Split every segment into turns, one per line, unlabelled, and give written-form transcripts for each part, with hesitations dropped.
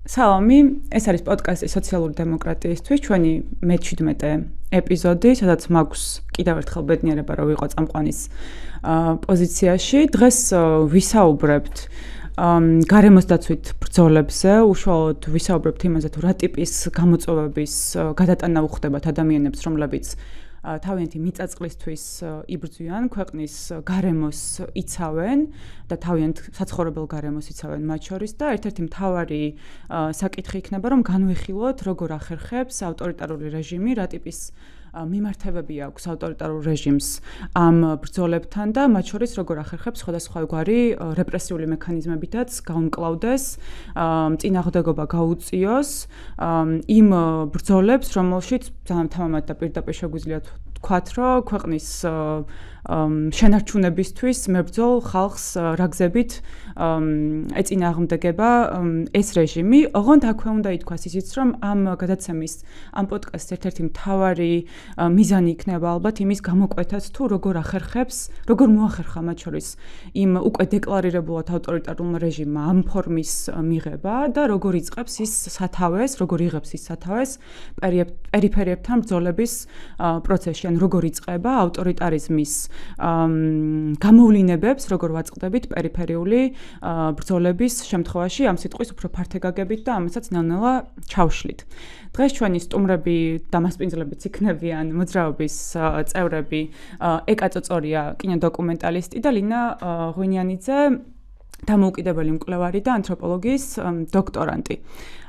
სალამი, ეს არის პოდკასტი სოციალური დემოკრატიისთვის, ჩვენი მე-17 ეპიზოდი, სადაც მაქვს კიდევ ერთხელ ბედნიერება, რომ ვიყო წამყვანის პოზიციაში. დღეს ვისაუბრებთ გარემოს დაცვით ბრძოლებზე, უშუალოდ ვისაუბრებთ იმაზე, თუ რა ტიპის გამოწვევების გადატანა უხდებათ ადამიანებს, რომლებიც თავიანთი მიწაწყლისთვის იბრძვიან, ქვეყნის გარემოს იცავენ და თავიანთ საცხოვრებელ გარემოს იცავენ მათ შორის და ერთ-ერთი მთავარი საკითხი იქნება, რომ განვიხილოთ, როგორ ახერხებს ავტორიტარული რეჟიმი, რა ტიპის მიმართებები აქვს ავტორიტარულ რეჟიმს ამ ბრძოლებთან და მათ შორის როგორ ახერხებს სხვადასხვაგვარი რეპრესიული მექანიზმებითაც გაუმკლავდეს, წინააღმდეგობა გაუწიოს იმ ბრძოლებს, რომელშიც თამამად და პირდაპირ შეგვიძლია თქვათ, რომ ქვეყნის შენარჩუნებისთვის მებრძოლ ხალხს რა გზებით ეწინააღმდეგება ეს რეჟიმი. ოღონდ აქვე უნდა ითქვას ისიც, რომ ამ გადაცემის, ამ პოდკასტის ერთ-ერთი მთავარი მიზანი იქნება ალბათ იმის გამოკვეთაც, თუ როგორ ახერხებს, როგორ მოახერხა მათ შორის იმ უკვე დეკლარირებულად ავტორიტარულმა რეჟიმმა ამ ფორმის მიღება და როგორ იწყებს ის სათავეს, როგორ იღებს ის სათავეს პერიფერიებთან ბრძოლების პროცესში, ან როგორ იწყება ავტორიტარიზმის გამოვლინებებს, როგორ ვაწყდებით პერიფერიული ბრძოლების შემთხვევაში ამ სიტყვის უფრო ფართეგაგებით და ამასაც ნელ-ნელა ჩავშლით. დღეს ჩვენი სტუმრები და მასპინძლებიც იქნებიან მოძრაობის წევრები ეკა წოწორია, კინოდოკუმენტალისტი და ლინა ღვინიანიძე, დამოუკიდებელი მკვლევარი და ანთროპოლოგიის დოქტორანტი.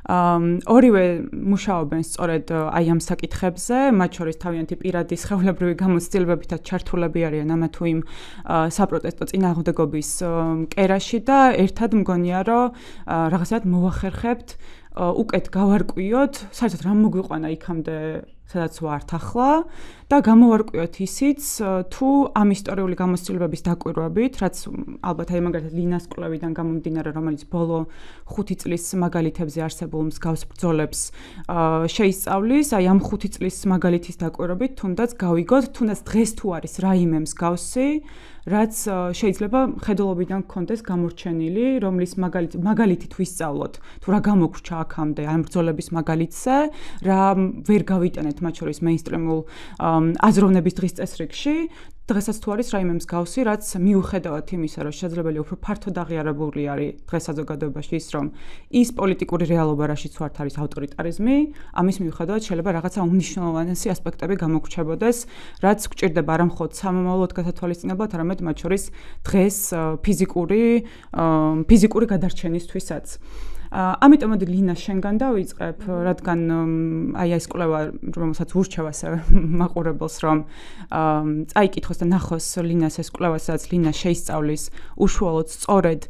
ორივე მუშაობენ სწორედ აი ამ საკითხებზე, მათ შორის თავიანთი პირადი სხეულებრივი გამოცდილებებითაც ჩართულები არიან ამა თუ იმ საპროტესტო წინააღმდეგობის კერაში და ერთად მგონია, რომ რაღაცად მოვახერხებთ, უკეთ გავარკვიოთ, საერთოდ რა მოგვიყვანა იქამდე, სადაც ვართ ახლა და გამოვარკვიოთ ისიც, თუ ამ ისტორიული გამოცდილებების დაკვირვებით, რაც ალბათ აი მაგალითად ლინას კვლევიდან გამომდინარე, რომელიც ბოლო 5 წლის მაგალითებზე არსებულ მსგავს ბრძოლებს შეისწავლის, აი ამ 5 წლის მაგალითის დაკვირვებით თუნდაც გავიგოთ, თუნდაც დღეს თუ არის რაიმე მსგავსი, რაც შეიძლება ხედულობიდან გქონდეს გამორჩენილი, რომლის მაგალითით ვისწავლოთ, თუ რა გამოგვრჩა აქამდე ამ ბრძოლების მაგალითზე, რა ვერ გავიტანეთ მათ შორის მეინსტრიმულ აზროვნების დღის წესრიგში, დღესაც თუ არის რაიმე მსგავსი, რაც მიუხედავად იმისა, რომ შესაძლებელი უფრო ფართოდ აღიარებული არის დღეს საზოგადოებაში ის, რომ ის პოლიტიკური რეალობა, რაშიც ვართ, არის ავტორიტარიზმი, ამის მიუხედავად შეიძლება რაღაცა უმნიშვნელოვანესი ასპექტები გამოგვრჩებოდეს, რაც გვჭირდება არა მხოლოდ სამომავლოდ გათვალისწინებლად, არამედ მათ შორის დღეს ფიზიკური გადარჩენისთვისაც. ამიტომ მოდი ლინა შენგან დავიწყებ, რადგან აი ეს კვლევა, რომელსაც ურჩევ ასევე მაყურებელს, რომ წაიკითხოს და ნახოს ლინას ეს კვლევა, სადაც ლინა შეისწავლის უშუალოდ სწორედ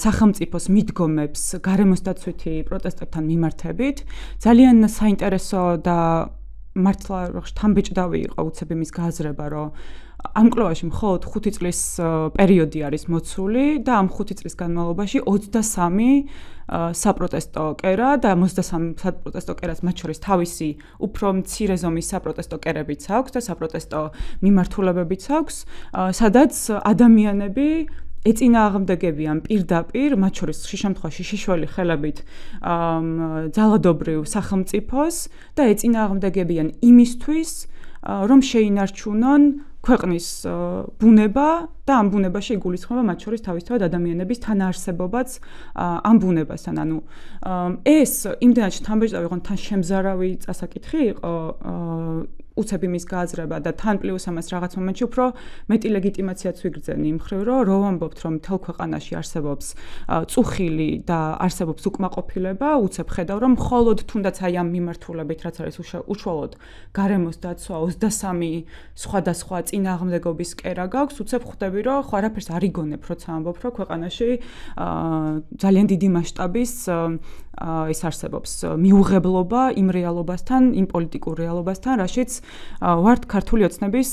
სახელმწიფოს მიდგომებს გარემოს დაცვითი პროტესტებთან მიმართებით. ძალიან საინტერესო და მართლა შთამბეჭდავი იყო უცებ იმის გააზრება, რომ ამ კვლევაში მხოლოდ 5 წლის პერიოდი არის მოცული და ამ 5 წლის განმავლობაში 23 საპროტესტო კერა და 23 საპროტესტო კერას მათ შორის თავისი უფრო მცირე ზომის საპროტესტო კერებიც აქვს და საპროტესტო მიმართულებებიც აქვს, სადაც ადამიანები ეწინააღმდეგებიან პირდაპირ, მათ შორის ხშირ შემთხვევაში შიშველი ხელებით ძალადობრივ სახელმწიფოს და ეწინააღმდეგებიან იმისთვის, რომ შეინარჩუნონ ქვეყნის ბუნება და ამ ბუნებაში იგულისხმება მათ შორის თავისთავად ადამიანების თანაარსებობაც ამ ბუნებასთან. ანუ ეს იმდენად შთამბეჭდავი იყო, თან შემზარავი წასაკითხი იყო უცებ იმის გააზრება და თან პლუს ამას რაღაც მომენტში უფრო მეტი ლეგიტიმაციაც ვიგრძენი იმ მხრივ, რომ ვამბობთ, რომ მთელ ქვეყანაში არსებობს წუხილი და არსებობს უკმაყოფილება, უცებ ხედავ, რომ მხოლოდ თუნდაც აი ამ მიმართულებით, რაც არის უშუალოდ გარემოს დაცვა 23 სხვადასხვა წინააღმდეგობის კერა გაქვს, უცებ ხვდები, რომ ხო არაფერს არ იგონებ, როცა ამბობ, რომ ქვეყანაში ძალიან დიდი მასშტაბის ის არსებობს მიუღებლობა იმ რეალობასთან, იმ პოლიტიკურ რეალობასთან, რაშიც ვართ ქართული ოცნების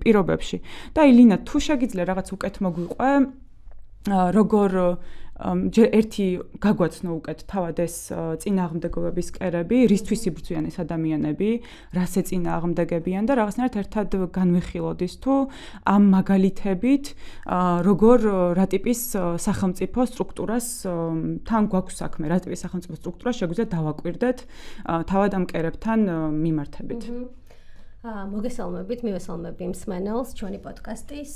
პირობებში. და ლინა, თუ შეგიძლია რაღაც უკეთ მოგვიყვე, როგორ ერთი გაგვაცნო უკეთ თავად ეს წინააღმდეგობების კერები, რისთვის იბრძვიან ეს ადამიანები, რას ეწინააღმდეგებიან და რაღაცნაირად ერთად განვიხილოდეს თუ ამ მაგალითებით როგორ რა ტიპის სახელმწიფო სტრუქტურას თან გვაქვს საქმე, რა ტიპის სახელმწიფო სტრუქტურას შეგვიძლია დავაკვირდეთ თავად ამ კერებთან მიმართებით.
მოგესალმებით, მივესალმები მსმენელს ჩვენი პოდკასტის.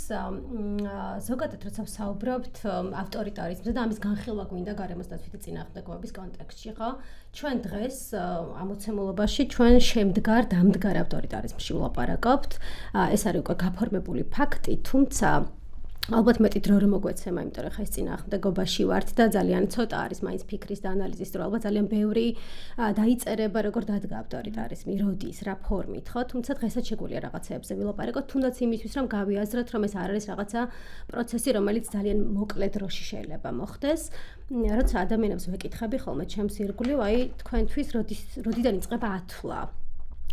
ზოგადად როცა ვსაუბრობთ ავტორიტარიზმზე და ამის განხილვა გვინდა გარემოს დაცვითი წინააღმდეგობების კონტექსტში, ხო? ჩვენ დღეს ამოცემულობაში ჩვენ შემდგარ დამდგარ ავტორიტარიზმში ვლაპარაკობთ. ეს არის უკვე გაფორმებული ფაქტი, თუმცა ალბათ მეტი დრო რომ მოგვეცემა, იმიტომ რომ ხა ეს წინააღმდეგობაში ვართ და ძალიან ცოტა არის მაინც ფიქრის და ანალიზის დრო. ალბათ ძალიან ბევრი დაიწერება როგორ დადგა ავტორიტარიზმი, როდის, რა ფორმით, ხო? თუმცა დღესაც შეგვიძლია რაღაცეებზე ვილაპარაკოთ, თუნდაც იმისთვის რომ გავიაზროთ, რომ ეს არ არის რაღაცა პროცესი, რომელიც ძალიან მოკლე დროში შეიძლება მოხდეს. როცა ადამიანებს ვეკითხები ხოლმე ჩემს ირგვლივ, აი თქვენთვის როდიდან იწყება ათვლა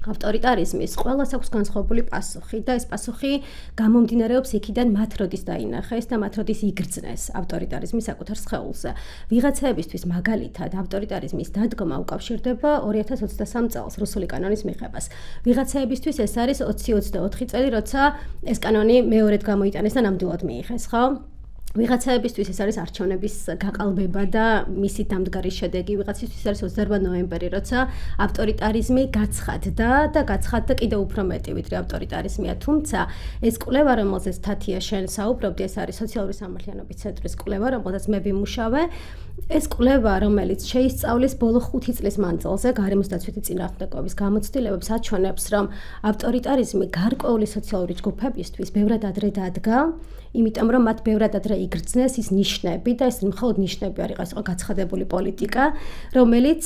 ავტორიტარიზმის, ყველას აქვს განსხვავებული პასუხი და ეს პასუხი გამომდინარეობს იქიდან მათ როდის დაინახეს და მათ როდის იგრძნეს ავტორიტარიზმი საკუთარ სხეულზე. ვიღაცაებისთვის მაგალითად ავტორიტარიზმის დადგომა უკავშირდება 2023 წელს რუსული კანონის მიღებას. ვიღაცაებისთვის ეს არის 2024 წელი, როცა ეს კანონი მეორედ გამოიტანეს და ნამდვილად მიიღეს, ხო? ვიღაცაებისთვის ეს არის არჩევნების გაყალბება და მისი დამდგარი შედეგი, ვიღაცისთვის არის 28 ნოემბერი, როცა ავტორიტარიზმი გაცხადდა და გაცხადდა კიდევ უფრო მეტი ვიდრე ავტორიტარიზმია, თუმცა ეს კვლევა, რომელზეც თათია შენ საუბრობდი, ეს არის სოციალური სამართლიანობის ცენტრის კვლევა, რომელზეც მე ვიმუშავე. ეს კვლევა, რომელიც შეისწავლის ბოლო 5 წლის მანძილზე გარემოს დაცვითი წინააღმდეგობის გამოცდილებებს, აჩვენებს, რომ ავტორიტარიზმი გარკვეული სოციალური ჯგუფებისთვის ბევრად ადრე დადგა, იმიტომ რომ მათ ბევრად ადრე იგრძნეს ის ნიშნები და ეს მხოლოდ ნიშნები არ იყო გაცხადებული პოლიტიკა, რომელიც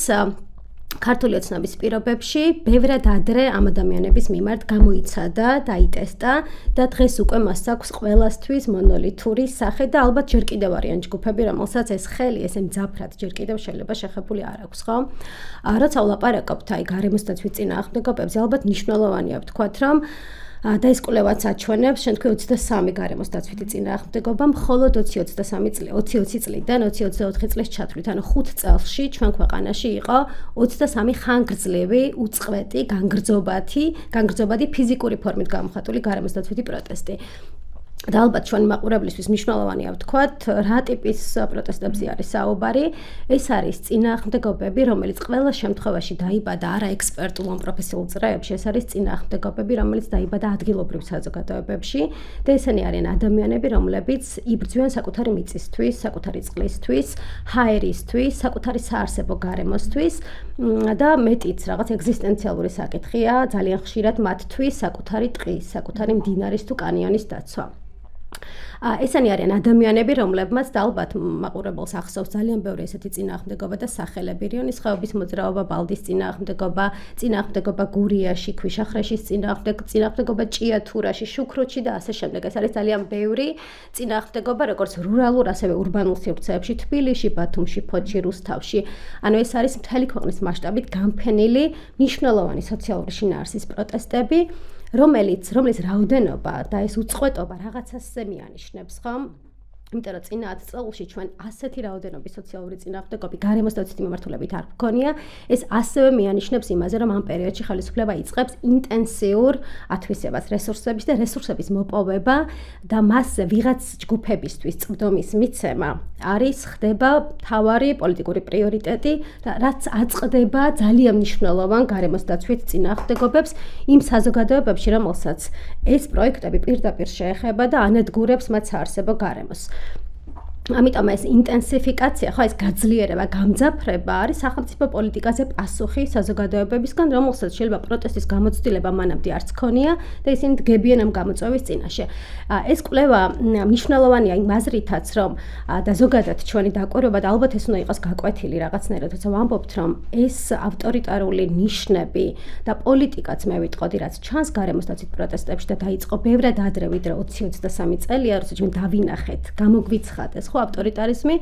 ქართული ოცნების პირობებში ბევრად ადრე ამ ადამიანების მიმართ გამოიცადა, დაიტესტა და დღეს უკვე მას აქვს ყველასთვის მონოლითური სახე და ალბათ ჯერ კიდევ არიან ჯგუფები, რომელსაც ეს ხელი, ესე მძაფრად ჯერ კიდევ შეიძლება შეხებული არ აქვს, ხო? როცა ვლაპარაკობთ აი გარემოს დაცვით წინააღმდეგობებზე, ალბათ მნიშვნელოვანია ვთქვათ, რომ და ეს კვლევაც აჩვენებს, შენ თქვი 23 გარემოს დაცვითი წინააღმდეგობა, მხოლოდ 20 წლიდან 2024 წლის ჩათვლით, ანუ 5 წელში ჩვენ ქვეყანაში იყო 23 ხანგრძლივი, უწყვეტი, განგრძობადი ფიზიკური ფორმით გამოხატული გარემოს დაცვითი პროტესტი. და ალბათ ჩვენ მაყურებლისთვის მნიშვნელოვანია ვთქვათ, რა ტიპის პროტესტებზე არის საუბარი. ეს არის წინააღმდეგობები, რომელიც ყველა შემთხვევაში დაიბადა არა ექსპერტულ ან პროფესიულ წრეებში, ეს არის წინააღმდეგობები, რომელიც დაიბადა ადგილობრივ საზოგადოებებში და ესენი არიან ადამიანები, რომლებიც იბრძვიან საკუთარი მიწისთვის, საკუთარი წყლისთვის, ჰაერისთვის, საკუთარი საარსებო გარემოსთვის და მეტიც რაღაც ეგზისტენციალური საკითხია ძალიან ხშირად მათთვის საკუთარი ტყის, საკუთარი მდინარის თუ კანიონის დაცვა. ესენი არიან ადამიანები, რომლებმაც და ალბათ მაყურებელს ახსოვს ძალიან ბევრი ესეთი წინააღმდეგობა და სახელები, რიონის ხეობის მოძრაობა, ბალდის წინააღმდეგობა გურიაში, ქვიშახრეშის წინააღმდეგობა ჭიათურაში, შუქრუთში და ასე შემდეგ. ეს არის ძალიან ბევრი წინააღმდეგობა, როგორც რურალურ, ასევე ურბანულ სივრცეებში, თბილისში, ბათუმში, ფოთში, რუსთავში. ანუ ეს არის მთელი ქვეყნის მასშტაბით განფენილი მნიშვნელოვანი სოციალური შინაარსის პროტესტები, რომელიც რაოდენობა და ეს უწყვეტობა რაღაცასზე მიანიშნებს, ხო? იმიტომ რომ წინა 10 წელში ჩვენ ასეთი რაოდენობის სოციალური წინააღმდეგობები გარემოს დაცვითი მიმართულებით არ გქონია, ეს ასევე მიანიშნებს იმაზე, რომ ამ პერიოდში ხელისუფლება იწყებს ინტენსიურ ათვისებას რესურსების და რესურსების მოპოვება და მასზე ვიღაც ჯგუფებისთვის წვდომის მიცემა ხდება მთავარი პოლიტიკური პრიორიტეტი, რაც აწყდება ძალიან მნიშვნელოვან გარემოს დაცვით წინააღმდეგობებს იმ საზოგადოებებში, რომელსაც ეს პროექტები პირდაპირ შეეხება და ანადგურებს მათ საარსებო გარემოს. ამიტომ ეს ინტენსიფიკაცია, ხო ეს გაძლიერება, გამძაფრება არის სახელმწიფო პოლიტიკაზე პასუხი საზოგადოებებისგან, რომელსაც შეიძლება პროტესტის გამოცდილება მანამდე არც ქონია და ისინი დგებიან ამ გამოწვევის წინაშე. ეს კვლევა მნიშვნელოვანია იმ აზრითაც, რომ და ზოგადად ჩვენი დაკვირვება და ალბათ ეს უნდა იყოს გაკვეთილი რაღაცნაირად, თორსა ვამბობთ, რომ ეს ავტორიტარული ნიშნები და პოლიტიკაც მე ვიტყოდი, რაც ჩანს გარემოს დაცვით პროტესტებში და დაიწყო ბევრად ადრე, ვიდრე 2023 წელია, როცა ჩვენ დავინახეთ, გამოგვიცხადეს სხვადასხვა ავტორიტარიზმი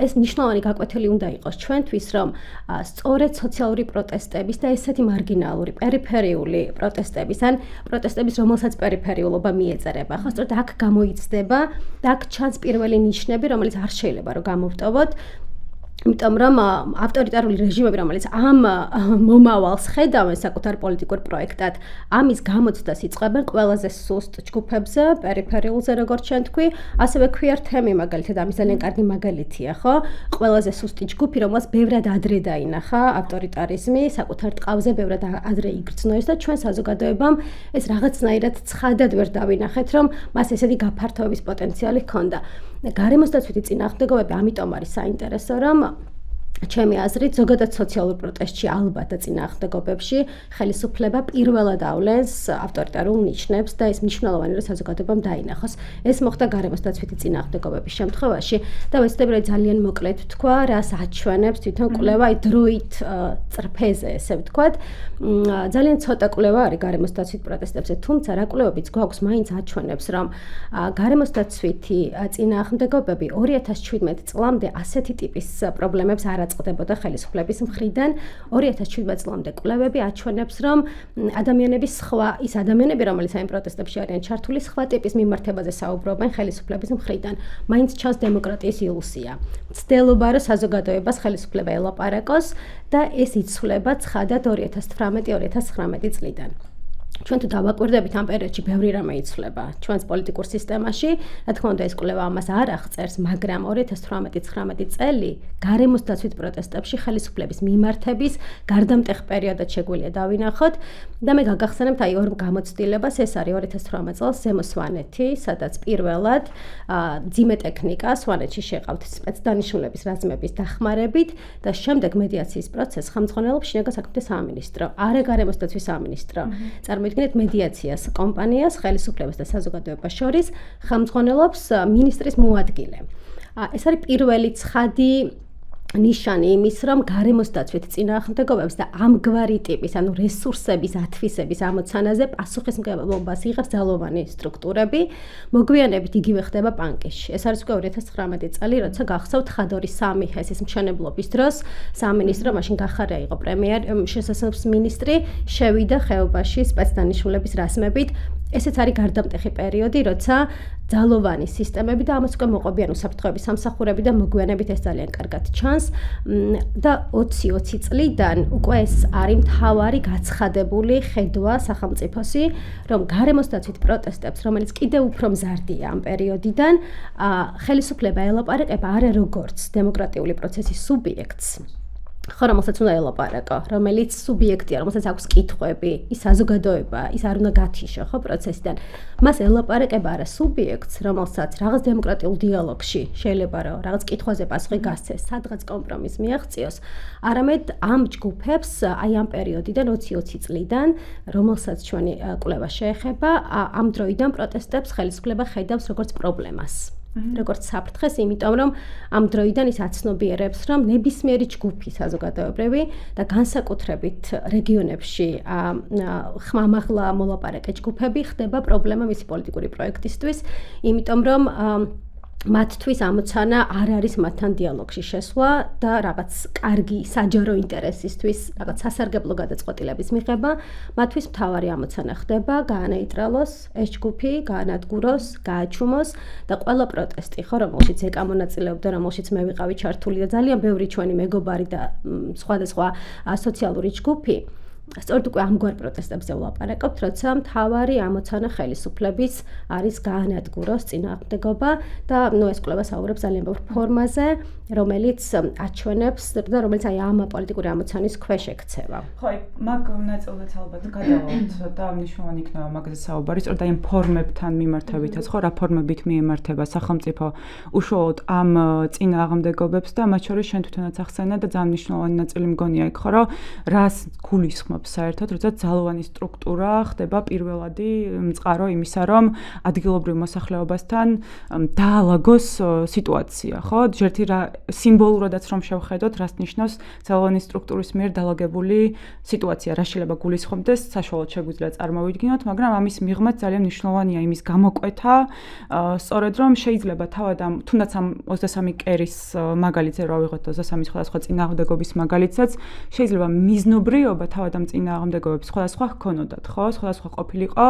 ეს მნიშვნელოვანი გაკვეთილი უნდა იყოს ჩვენთვის, რომ სწორედ სოციალური პროტესტების და ესეთი მარგინალური, პერიფერიული პროტესტების, ან პროტესტების, რომელსაც პერიფერიულობა მიეწერება, ხო, სწორედ აქ გამოიცდება და აქ ჩანს პირველი ნიშნები, რომელიც არ შეიძლება რომ გამოვტოვოთ. იმიტომ რომ ავტორიტარული რეჟიმები, რომელიც ამ მომავალს ხედავენ საკუთარ პოლიტიკურ პროექტად, ამის გამოცდას იწყებენ ყველაზე სუსტ ჯგუფებზე, პერიფერიულზე, როგორც ჩვენ თქვი, ასევე queer თემი მაგალითად ამის ძალიან კარგი მაგალითია, ხო? ყველაზე სუსტი ჯგუფი, რომელსაც ბევრად ადრე დაინახა ავტორიტარიზმი, საკუთარ ტყავზე ბევრად ადრე იგრძნოეს და ჩვენ საზოგადოებამ ეს რაღაცნაირად ცხადად ვერ დავინახეთ, რომ მას ესეთი გაფართოების პოტენციალი ჰქონდა. გარემოსდაცვითი წინააღმდეგობები ამიტომ არის საინტერესო, რომ ჩემი აზრით, ზოგადად სოციალურ პროტესტში ალბათ და წინააღმდეგობებში ხელისუფლება პირველად ავლენს ავტორიტარულ ნიშნებს და ეს მნიშვნელოვანი რომ საზოგადოებამ დაინახოს. ეს მოხდა გარემოსდაცვითი წინააღმდეგობების შემთხვევაში და ვეცდები რომ ძალიან მოკლედ ვთქვა, რას აჩვენებს თვითონ კვლევა, აი დროით წრფეზე, ესე ვთქვათ. ძალიან ცოტა კვლევა არის გარემოსდაცვით პროტესტებზე, თუმცა რა კვლევებიც გვაქვს, მაინც აჩვენებს, რომ გარემოსდაცვითი წინააღმდეგობები 2017 წლამდე ასეთი ტიპის პრობლემებს არ აწყდებოდა ხელისუფლების მხრიდან. 2017 წლამდე კვლევები აჩვენებს, რომ ადამიანების სხვა ის ადამიანები, რომელიც ამ პროტესტებში არიან ჩართული, სხვა ტიპის მიმართებაზე საუბრობენ ხელისუფლების მხრიდან. მაინც ჩანს დემოკრატიის ილუზია. ცდილობა რომ საზოგადოებას ხელისუფლება ელაპარაკოს და ეს იცვლება ცხადად 2018-2019 წლიდან. ჩვენ თუ დავაკვირდებით ამ პერიოდში ბევრი რამე იცვლება ჩვენს პოლიტიკურ სისტემაში, რა თქმა უნდა ეს კვლევა ამას არ აღწერს, მაგრამ 2018-19 წელი გარემოსდაცვით პროტესტებში ხელისუფლების მიმართების გარდამტეხ პერიოდად შეგვიძლია დავინახოთ და მე გაგახსენებთ აი ორ გამოცდილებას, ეს არის 2018 წელს ზემო სვანეთი, სადაც პირველად ძიმე ტექნიკა სვანეთში შეყავთ სპეცდანიშნულების რაზმების დახმარებით და შემდეგ მედიაციის პროცესს ხელმძღვანელობს შინაგან საქმეთა სამინისტრო, არა გარემოსდაცვის სამინისტრო. წარმოიდგინეთ მედიაციას კომპანიას, ხელისუფლებას და საზოგადოებას შორის ხელმძღვანელობს მინისტრის მოადგილე. ეს არის პირველი ცხადი ნიშანი იმის, რომ გარემოსდაცვით წინააღმდეგობებს და ამგვარი ტიპის, ანუ რესურსების ათვისების ამოცანაზე პასუხისმგებლობას იღებს ძალოვანი სტრუქტურები. მოგვიანებით იგივე ხდება პანკისში. ეს არის უკვე 2019 წელი, როცა გახსოვთ ხადორის 3 ჰესის მშენებლობის დროს სამინისტრო, მაშინ გახარია იყო შესაძლებლობის მინისტრი, შევიდა ხეობაში სპეცდანიშნულების რაზმებით. ესეც არის გარდამტეხი პერიოდი, როცა ძალოვანი სისტემები და ამას უკვე მოყობიან უსაფრთხოების სამსახურები და მოგვიანებით ეს ძალიან კარგად ჩანს და 20-20 წლიდან უკვე ეს არის მთავარი გაცხადებული ხედვა სახელმწიფოსი, რომ გარემოსდაცვით პროტესტებს, რომელიც კიდევ უფრო მზარდია ამ პერიოდიდან, ხელისუფლება ელაპარაკება არა როგორც დემოკრატიული პროცესის სუბიექტს, ხო, რომელსაც უნდა ელაპარაკო, რომელიც სუბიექტია, რომელსაც აქვს კითხვები, ის საზოგადოება, ის არ უნდა გათიშო, ხო, პროცესიდან. მას ელაპარაკება არა სუბიექტს, რომელსაც რაღაც დემოკრატიულ დიალოგში შეიძლება რომ რაღაც კითხვაზე პასუხი გასცეს, სადღაც კომპრომისს მიაღწიოს, არამედ ამ ჯგუფებს აი ამ პერიოდიდან 20-20 წლიდან, რომელსაც ჩვენი კვლევა შეეხება, ამ დროიდან პროტესტებს ხელისუფლება ხედავს როგორც პრობლემას. როგორც საფრთხეს, იმიტომ რომ ამ დროიდან ის აცნობიერებს, რომ ნებისმიერი ჯგუფი საზოგადოებრივი და განსაკუთრებით რეგიონებში ხმამაღლა მოლაპარაკე ჯგუფები ხდება პრობლემა მისი პოლიტიკური პროექტისთვის, იმიტომ რომ მათთვის ამოცანა არ არის მათთან დიალოგში შესვლა და რაღაც კარგი საჯარო ინტერესისთვის, რაღაც სასარგებლო გადაწყვეტილების მიღება, მათთვის მთავარი ამოცანა ხდება გაანეიტრალოს ეს ჯგუფი, გაანადგუროს, გააჩუმოს და ყველა პროტესტი, ხო, რომელშიც ეკა მონაწილეობდა, რომელშიც მე ვიყავი ჩართული და ძალიან ბევრი ჩვენი მეგობარი და სხვადასხვა სოციალური ჯგუფი, სწორედ უკვე ამგვარ პროტესტებზე ვლაპარაკობთ, როცა მთავარი ამოცანა ხელისუფლების არის გაანადგუროს წინააღმდეგობა და ეს კვლევა საუბრობს ძალიან ბევრ ფორმაზე, რომელიც აჩვენებს და რომელიც აი ამ პოლიტიკური ამოცანის ქვეშ ექცევა.
ხო, მაგ ნაწილზეც ალბათ გადავალთ და მნიშვნელოვანი იქნება მაგაზე საუბარი, სწორედ აი ამ ფორმებთან მიმართებითაც, ხო, რა ფორმებით მიემართება სახელმწიფო უშუალოდ ამ წინააღმდეგობებს და მათ შორის შენ თვითონაც ახსენე და ძალიან მნიშვნელოვანი ნაწილი მგონია იქ, ხო, რომ რას გულისხმობ მნიშვნელობს საერთოდ, როცა ძალოვანი სტრუქტურა ხდება პირველადი მწყარო იმისა, რომ ადგილობრივ მოსახლეობასთან დაალაგოს სიტუაცია, ხო? ჯერთი რა სიმბოლურადაც რომ შევხედოთ, რას ნიშნავს ძალოვანი სტრუქტურის მიერ დაალაგებული სიტუაცია, რა შეიძლება გულისხმობდეს, საშუალოდ შეგვიძლია წარმოვიდგინოთ, მაგრამ ამის მიღმა ძალიან მნიშვნელოვანია იმის გამოკვეთა, სწორედ რომ შეიძლება თავად ამ თუნდაც ამ 23 კერის მაგალითზე რა ვიღოთ 23 სხვადასხვა წინააღმდეგობის მაგალითსაც შეიძლება მიზნობრიობა თავად ამ წინააღმდეგობებს სხვადასხვა ჰქონოდათ, ხო? სხვადასხვა ყოფილიყო,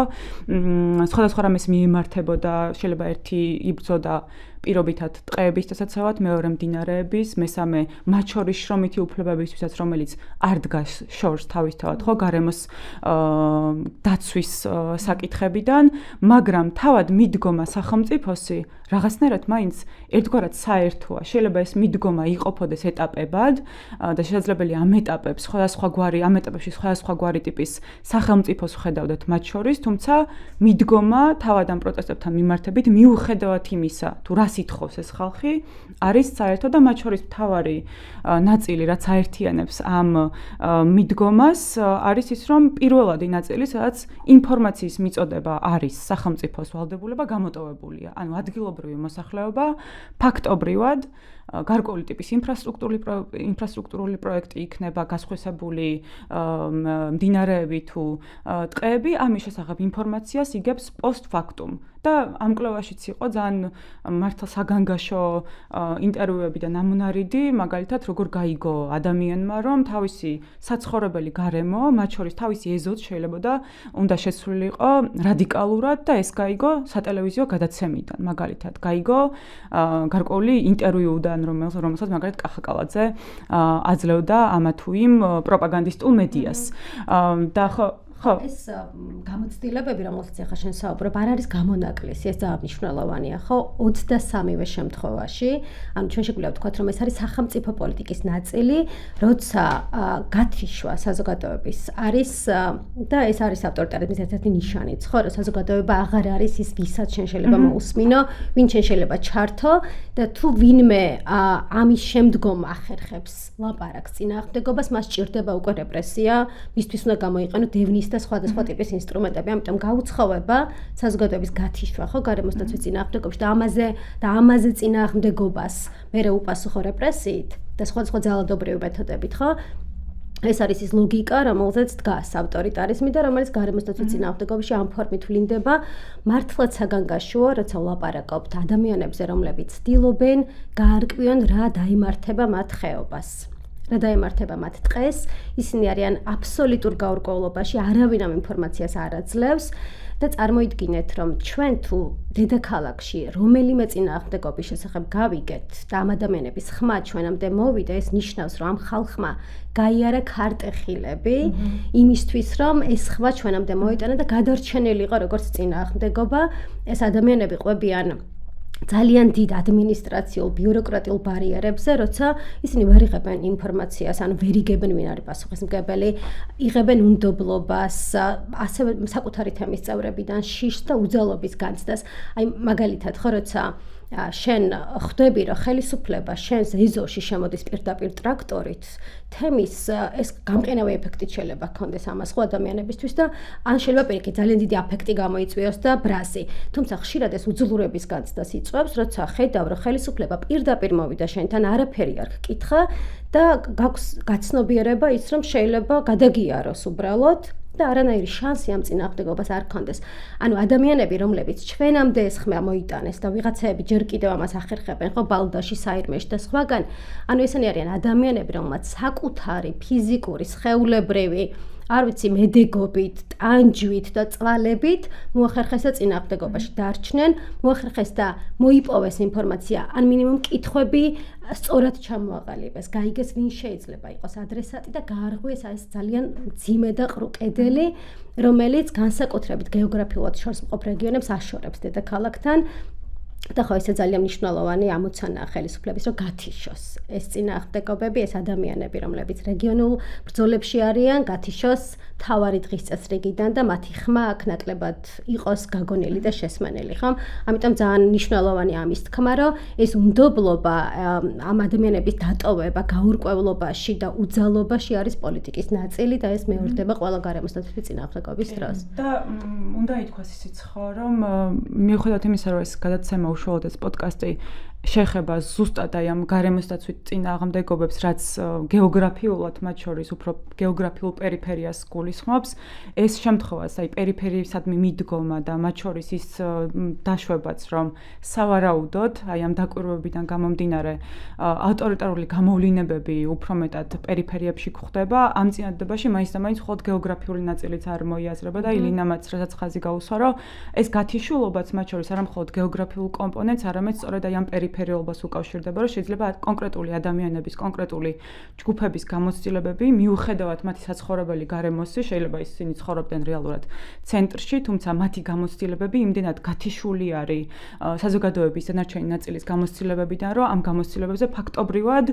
სხვადასხვა რამეს მიემართებოდა, შეიძლება ერთი იბრძოდა პირობითად ტყეების დასაცავად, მეორე მდინარეების, მესამე მათ შორის შრომითი უფლებებისთვისაც, რომელიც არ დგას შორს თავისთავად, ხო, გარემოს დაცვის საკითხებიდან, მაგრამ თავად მიდგომა სახელმწიფოსი რაღაცნაირად მაინც ერთგვარად საერთოა. შეიძლება ეს მიდგომა იყოფოდეს ეტაპებად და შესაძლებელია ამ ეტაპებში სხვადასხვა გვარი ტიპის სახელმწიფოს ვხედავდეთ მათ შორის, თუმცა მიდგომა თავად ამ პროტესტებთან მიმართებით მიუხედავად იმისა, თუ რას ითხოვს ეს ხალხი, არის საერთო და მათ შორის მთავარი ნაწილი, რაც აერთიანებს ამ მიდგომას, არის ის, რომ პირველადი ნაწილი, სადაც ინფორმაციის მიწოდება არის სახელმწიფოს ვალდებულება გამოტოვებულია. ანუ ადგილობრივი მოსახლეობა ფაქტობრივად გარკვეული ტიპის ინფრასტრუქტურული პროექტი იქნება გასხვესებული მდინარეები თუ ტყეები, ამის შესახებ ინფორმაციას იგებს პოსტფაქტუმ. და ამ კვლევაშიც იყო ძალიან მართლა საგანგაშო ინტერვიუები და ნამუნარიდი, მაგალითად როგორ გაიგო ადამიანმა, რომ თავისი საცხოვრებელი გარემო, მათ შორის თავისი ეზოც შეიძლება უნდა შესრულიყო რადიკალურად და ეს გაიგო სატელევიზიო გადაცემიდან, მაგალითად გაიგო გარკვეული ინტერვიუდან, რომელსაც მაგალითად კახაკალაძე აძლევდა ამა თუ იმ პროპაგანდისტულ მედიას. და ხო
ეს გამოცდილებები, რომელსაც ახლა შენ საუბრობ, არ არის გამონაკლისი, ეს ძალიან მნიშვნელოვანია, ხო? 23-ვე შემთხვევაში, ანუ ჩვენ შეგვიძლია ვთქვათ, რომ ეს არის სახელმწიფო პოლიტიკის ნაწილი, როცა გათიშვა საზოგადოების არის და ეს არის ავტორიტარიზმის ერთ-ერთი ნიშანიც, ხო, რომ საზოგადოება აღარ არის ის, ვისაც შენ შეიძლება მოусმინო, ვინ შენ შეიძლება ჩართო და თუ ვინმე ამის შემდგომ ახერხებს ლაპარაკს წინააღმდეგობას, მას ჭირდება უკვე რეპრესია, მისთვის უნდა გამოიყენო დევნის და სხვადასხვა ტიპის ინსტრუმენტები, ამიტომ გაუცხოვება საზოგადოების გათიშვა, ხო, გარემოს დაცვის წინააღმდეგობაში და ამაზე წინააღმდეგობას მერე უპასუხო რეპრესიით და სხვადასხვა ძალადობრივი მეთოდებით, ხო? ეს არის ის ლოგიკა, რომელზეც დგას ავტორიტარიზმი და რომელიც გარემოს დაცვის წინააღმდეგობაში ამ ფორმით ვლინდება, მართლაც საგანგაშოა, როცა ვლაპარაკობთ ადამიანებზე, რომლებიც ცდილობენ გაარკვიონ რა დაიმართება მათ ხეობას. რა დაემართება მათ ტყეს, ისინი არიან აბსოლუტურ გაურკვევლობაში, არავინ ამ ინფორმაციას არ აძლევს და წარმოიდგინეთ, რომ ჩვენ თუ დედაქალაქში რომელიმე წინააღმდეგობის შესახებ გავიგეთ და ამ ადამიანების ხმა ჩვენამდე მოვიდა, ეს ნიშნავს, რომ ამ ხალხმა გაიარა ქარტეხილები იმისთვის, რომ ეს ხმა ჩვენამდე მოიტანა და გადარჩენილი იყო როგორც წინააღმდეგობა, ეს ადამიანები ყვებიან ძალიან დიდ ადმინისტრაციულ ბიუროკრატიულ ბარიერებზე, როცა ისინი ვერ იღებენ ინფორმაციას, ანუ ვერ იგებენ ვინ არის პასუხისმგებელი, იღებენ უნდობლობას, ასევე საკუთარი თემის წევრებიდან შიშს და უძალობის განცდას. აი მაგალითად, ხო, როცა შენ ხვდები, რომ ხელისუფლება შენს ეზოში შემოდის პირდაპირ ტრაქტორით, თემის ეს გამყინავი ეფექტით შეიძლება ჰქონდეს ამას ხო ადამიანებისთვის და ან შეიძლება პირიქით ძალიან დიდი აფექტი გამოიწვიოს და ბრაზი. თუმცა ხშირად ეს უძლურების განცდას იწვევს, როცა ხედავ, რომ ხელისუფლება პირდაპირ მოვიდა შენთან, არაფერი არ გკითხა და გაქვს გაცნობიერება ის, რომ შეიძლება გადაგიაროს უბრალოდ და არანაირი შანსი ამ წინააღმდეგობას არ ქონდეს. ანუ ადამიანები, რომლებიც ჩვენამდე ეს ხმა მოიტანეს და ვიღაცები ჯერ კიდევ ამას ახერხებენ, ხო, ბალდაში, საირმეში და სხვაგან, ანუ ესენი არიან ადამიანები, რომელმაც საკუთარი ფიზიკური, სხეულებრივი, არ ვიცი, მედეგობით, ტანჯვით და წვალებით მოახერხეს და წინააღმდეგობაში დარჩნენ, მოახერხეს და მოიპოვეს ინფორმაცია, ან მინიმუმ კითხვები სწორად ჩამოაყალიბეს, გაიგეს ვინ შეიძლება იყოს ადრესატი და გაარღვიეს ეს ძალიან მძიმე და ყრუ კედელი, რომელიც განსაკუთრებით გეოგრაფიულად შორსმყოფ რეგიონებს აშორებს დედაქალაქთან. და ხო ესე ძალიან მნიშვნელოვანი ამოცანაა ხელისუფლების, რომ გათიშოს ეს წინააღმდეგობები, ეს ადამიანები, რომლებიც რეგიონულ ბრძოლებში არიან, გათიშოს თავარი დღის წესრიგიდან და მათი ხმა აქ ნაკლებად იყოს გაგონილი და შესმენელი, ხო? ამიტომ ძალიან მნიშვნელოვანი ამის თქმა, რომ ეს უნდობლობა ამ ადამიანების დატოვება გაურკვევლობაში და უძალობაში არის პოლიტიკის ნაწილი და ეს მეორდება ყველა გარემოსდაცვითი წინააღმდეგობის დროს.
და უნდა ითქვას ისიც ხო, რომ მიუხედავად იმისა, რომ ეს გადაცემა უშუალოდ ეს პოდკასტი შეეხება ზუსტად აი ამ გარემოსდაცვით წინააღმდეგობებს, რაც გეოგრაფიულად მათ შორის უფრო გეოგრაფიულ პერიფერიას გულისხმობს, ეს შემთხვევას აი პერიფერიისადმი მიდგომა და მათ შორის ის დაშვებაც, რომ სავარაუდოდ აი ამ დაკვირვებებიდან გამომდინარე ავტორიტარული გამოვლინებები უფრო მეტად პერიფერიებში გვხდება, ამ წინადადებაში მაინც და მაინც მხოლოდ გეოგრაფიული ნაწილიც არ მოიაზრება და ილინამაც რასაც ხაზი გაუსვა, რომ ეს გათიშულობაც მათ შორის არა მხოლოდ გეოგრაფიულ კომპონენტს, არამედ სწორედ აი ამ პერიფერიულობას უკავშირდება, რომ შეიძლება კონკრეტული ადამიანების, კონკრეტული ჯგუფების გამოცდილებები, მიუხედავად მათი საცხოვრებელი გარემოსი, შეიძლება ისინი ცხოვრობდნენ რეალურად ცენტრში, თუმცა მათი გამოცდილებები იმდენად გათიშული არის საზოგადოების დანარჩენი ნაწილის გამოცდილებებიდან, რომ ამ გამოცდილებებზე ფაქტობრივად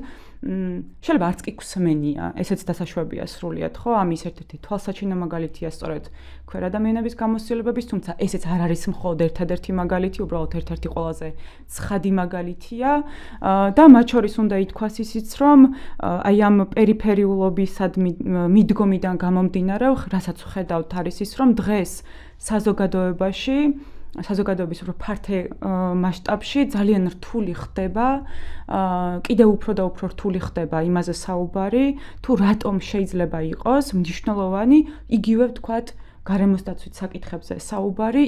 შეიძლება არც კი გვსმენია, ესეც დასაშვებია სრულიად, ხო? ამის ერთ-ერთი თვალსაჩინო მაგალითია სწორედ ქვერ ადამიანების გამოცდილებების, თუმცა ესეც არ არის მხოლოდ ერთადერთი მაგალითი, უბრალოდ ერთ-ერთი ყველაზე ცხადი მაგალითია და მათ შორის უნდა ითქვას ისიც, რომ აი ამ პერიფერიულობისადმი მიდგომიდან გამომდინარე, რასაც ვხედავთ არის ის, რომ დღეს საზოგადოების უფრო ფართე მასშტაბში ძალიან რთული ხდება, კიდევ უფრო და უფრო რთული ხდება იმაზე საუბარი, თუ რატომ შეიძლება იყოს მნიშვნელოვანი იგივე ვთქვათ გარემოსდაცვით საკითხებზე საუბარი